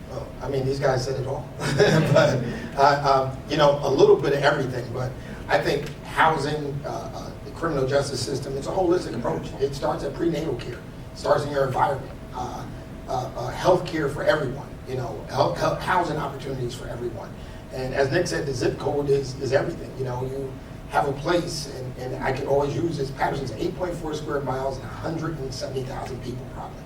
Well, I mean, these guys said it all, but a little bit of everything. But I think housing, the criminal justice system, it's a holistic approach. It starts at prenatal care, it starts in your environment, health care for everyone, housing opportunities for everyone. And as Nick said, the zip code is everything. You have a place, and I can always use this. Patterson's 8.4 square miles and 170,000 people probably.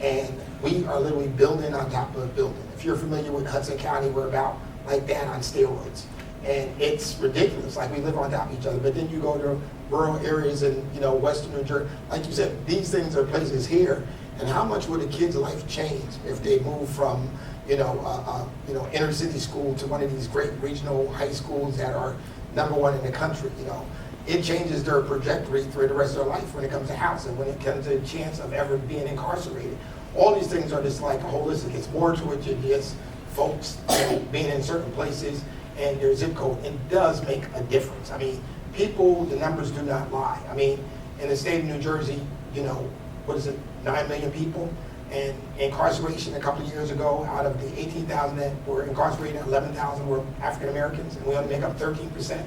And we are literally building on top of a building. If you're familiar with Hudson County, we're about like that on steroids. And it's ridiculous, like we live on top of each other. But then you go to rural areas in Western New Jersey. Like you said, these things are places here. And how much would a kid's life change if they move from inner city school to one of these great regional high schools that are #1 in the country? It changes their trajectory through the rest of their life when it comes to housing, when it comes to a chance of ever being incarcerated. All these things are just like holistic. It's more to it than just folks being in certain places and their zip code. It does make a difference. I mean, people, the numbers do not lie. I mean, in the state of New Jersey, 9 million people, and incarceration a couple of years ago, out of the 18,000 that were incarcerated, 11,000 were African Americans, and we only make up 13%.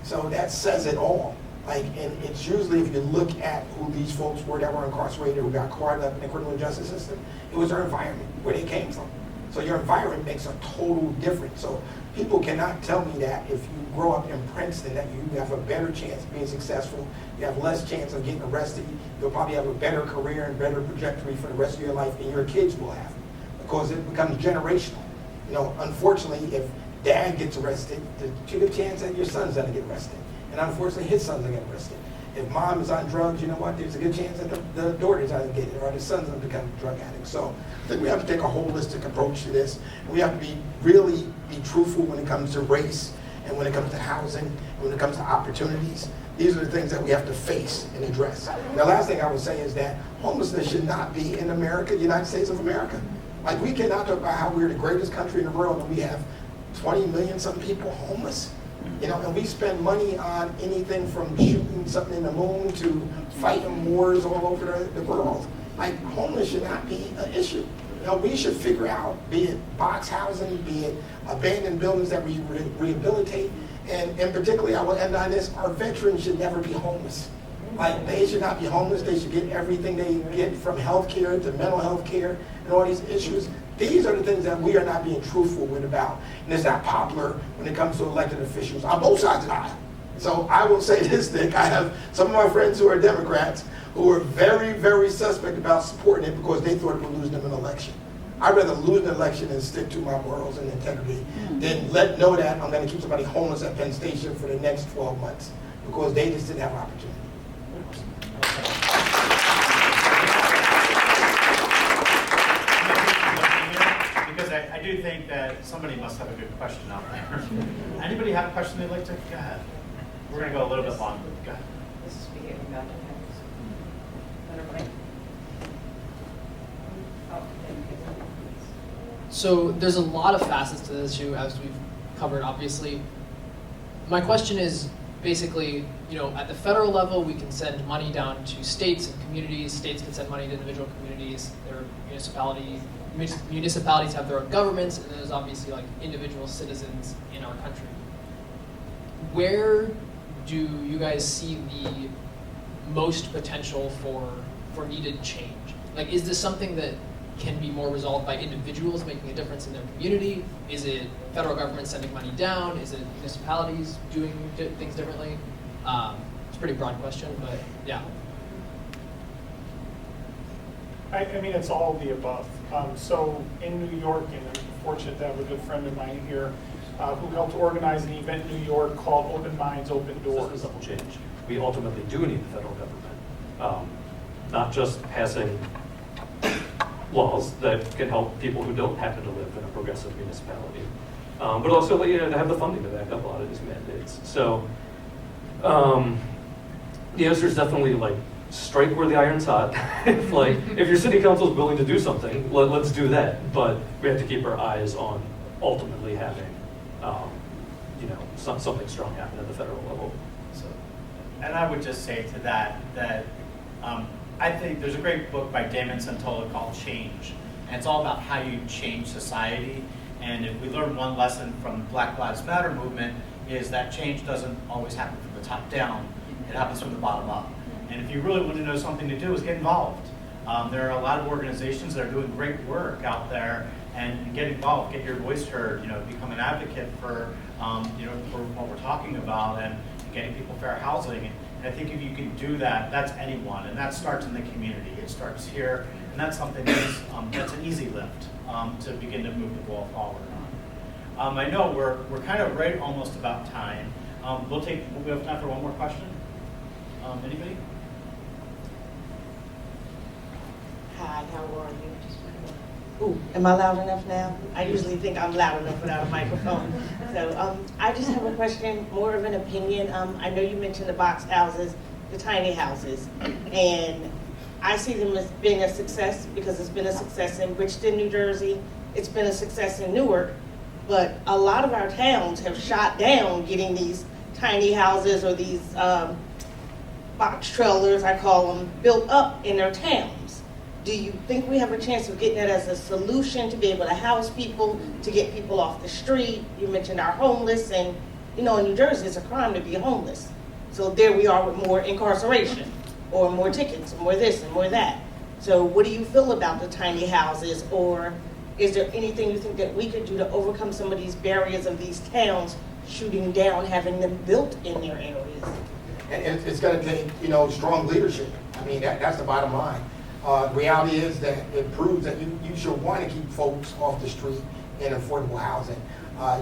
So that says it all. And it's usually, if you look at who these folks were that were incarcerated, who got caught up in the criminal justice system, it was their environment, where they came from. So your environment makes a total difference. So people cannot tell me that if you grow up in Princeton that you have a better chance of being successful, you have less chance of getting arrested, you'll probably have a better career and better trajectory for the rest of your life than your kids will have, because it becomes generational. Unfortunately, if dad gets arrested, there's a good chance that your son's gonna get arrested. And unfortunately, his son's gonna get arrested. If mom is on drugs, there's a good chance that the daughter's gonna get it, or the son's gonna become a drug addict. So I think we have to take a holistic approach to this. And we have to be truthful when it comes to race, and when it comes to housing, and when it comes to opportunities. These are the things that we have to face and address. And the last thing I would say is that homelessness should not be in America, the United States of America. Like, we cannot talk about how we're the greatest country in the world and we have 20 million some people homeless. And we spend money on anything from shooting something in the moon to fighting wars all over the world. Like, homeless should not be an issue. We should figure out, be it box housing, be it abandoned buildings that we rehabilitate, and particularly, I will end on this, our veterans should never be homeless. Like, they should not be homeless. They should get everything they get, from health care to mental health care and all these issues. These are the things that we are not being truthful with about, and it's not popular when it comes to elected officials on both sides of the aisle. So I will say this, Nick, I have some of my friends who are Democrats who are very, very suspect about supporting it because they thought it would lose them an election. I'd rather lose an election and stick to my morals and integrity than know that I'm going to keep somebody homeless at Penn Station for the next 12 months because they just didn't have opportunity. Because I do think that somebody must have a good question out there. Anybody have a question they'd like to? Go ahead. We're going to go a little bit longer. Go ahead. This is speaking about the So there's a lot of facets to this issue, as we've covered, obviously. My question is basically, at the federal level, we can send money down to states and communities. States can send money to individual communities. There are municipalities have their own governments, and there's obviously like individual citizens in our country. Where do you guys see the most potential for needed change? Like, is this something that can be more resolved by individuals making a difference in their community? Is it federal government sending money down? Is it municipalities doing things differently? It's a pretty broad question, but yeah. I mean, it's all of the above. So in New York, and I'm fortunate to have a good friend of mine here who helped organize an event in New York called Open Minds, Open Doors. This is double change. We ultimately do need the federal government, not just passing laws that can help people who don't happen to live in a progressive municipality, but also to have the funding to back up a lot of these mandates. So the answer is definitely like strike where the iron's hot. if your city council is willing to do something, let's do that. But we have to keep our eyes on ultimately having something strong happen at the federal level. So, and I would just say to that I think there's a great book by Damon Santola called Change, and it's all about how you change society. And if we learn one lesson from the Black Lives Matter movement, is that change doesn't always happen from the top down, it happens from the bottom up. And if you really want to know something to do, is get involved. There are a lot of organizations that are doing great work out there, and get involved, get your voice heard, become an advocate for for what we're talking about, and getting people fair housing. And I think if you can do that, that's anyone, and that starts in the community. It starts here, and that's something that's an easy lift to begin to move the ball forward on. I know we're kind of right almost about time. We have time for one more question. Anybody? Hi, how are you? Ooh, am I loud enough now? I usually think I'm loud enough without a microphone. So I just have a question, more of an opinion. I know you mentioned the box houses, the tiny houses, and I see them as being a success because it's been a success in Princeton, New Jersey. It's been a success in Newark, but a lot of our towns have shot down getting these tiny houses or these box trailers, I call them, built up in their towns. Do you think we have a chance of getting that as a solution to be able to house people, to get people off the street? You mentioned our homeless, and in New Jersey it's a crime to be homeless. So there we are with more incarceration, or more tickets, more this and more that. So what do you feel about the tiny houses, or is there anything you think that we could do to overcome some of these barriers of these towns shooting down, having them built in their areas? And it's going to take, strong leadership. I mean, that's the bottom line. The reality is that it proves that you should want to keep folks off the street in affordable housing.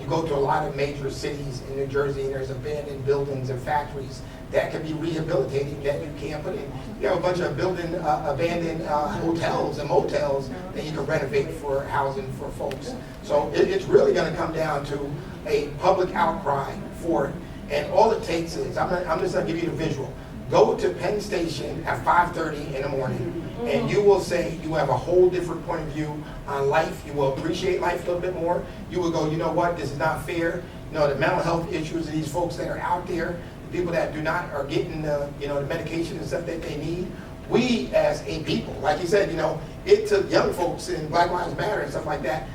You go to a lot of major cities in New Jersey, and there's abandoned buildings and factories that can be rehabilitated that you can't put in. You have a bunch of abandoned hotels and motels that you can renovate for housing for folks. So it's really going to come down to a public outcry for it. And all it takes is, I'm just going to give you the visual. Go to Penn Station at 5:30 in the morning, and you will say you have a whole different point of view on life. You will appreciate life a little bit more. You will go, you know what, this is not fair. The mental health issues of these folks that are out there, the people that are getting the medication and stuff that they need. We as a people, like you said, it took young folks in Black Lives Matter and stuff like that.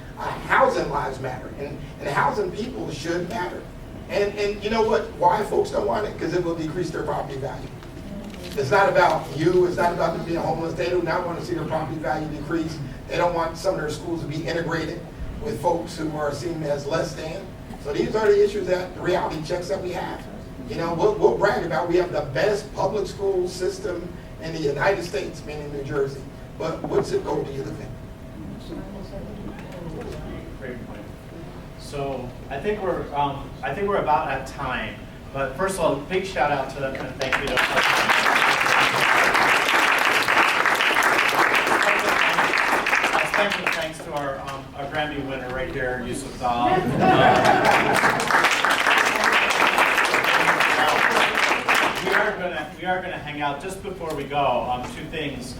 Housing lives matter, and housing people should matter. And you know what? Why folks don't want it? Because it will decrease their property value. It's not about you, it's not about them being homeless. They do not want to see their property value decrease. They don't want some of their schools to be integrated with folks who are seen as less than. So these are the issues that, the reality checks that we have. You know, we'll brag about we have the best public school system in the United States, meaning New Jersey. But what zip code do you live in? Great point. So I think we're about at time. But first of all, big shout out to them and thank you to special thanks to our Grammy winner right here, Yusuf Dahl. We are gonna hang out just before we go. A few things.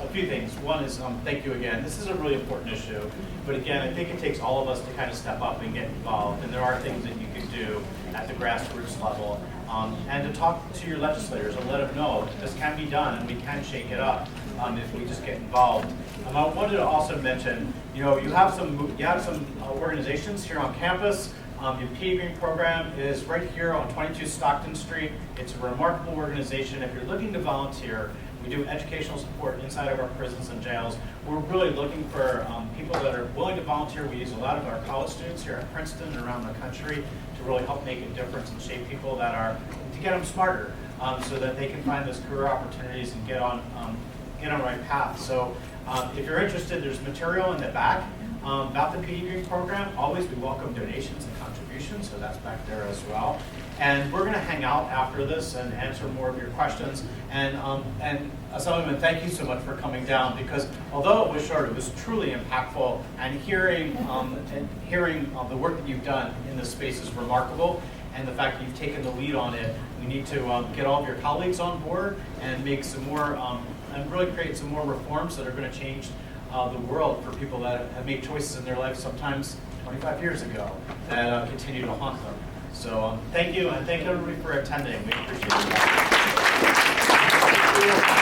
One is thank you again. This is a really important issue, but again, I think it takes all of us to kind of step up and get involved. And there are things that you can do at the grassroots level, and to talk to your legislators and let them know that this can be done and we can shake it up if we just get involved. I wanted to also mention, you have some organizations here on campus. The Petey Greene program is right here on 22 Stockton Street. It's a remarkable organization. If you're looking to volunteer, we do educational support inside of our prisons and jails. We're really looking for people that are willing to volunteer. We use a lot of our college students here at Princeton and around the country to really help make a difference and shape people to get them smarter so that they can find those career opportunities and get on the right path. So if you're interested, there's material in the back about the Petey Greene program. Always we welcome donations and contributions, so that's back there as well. And we're going to hang out after this and answer more of your questions. And Assemblyman, thank you so much for coming down, because although it was short, it was truly impactful. And hearing the work that you've done in this space is remarkable. And the fact that you've taken the lead on it, we need to get all of your colleagues on board and make some more, and really create some more reforms that are going to change the world for people that have made choices in their life sometimes 25 years ago that continue to haunt them. So thank you, and thank everybody for attending. We appreciate it.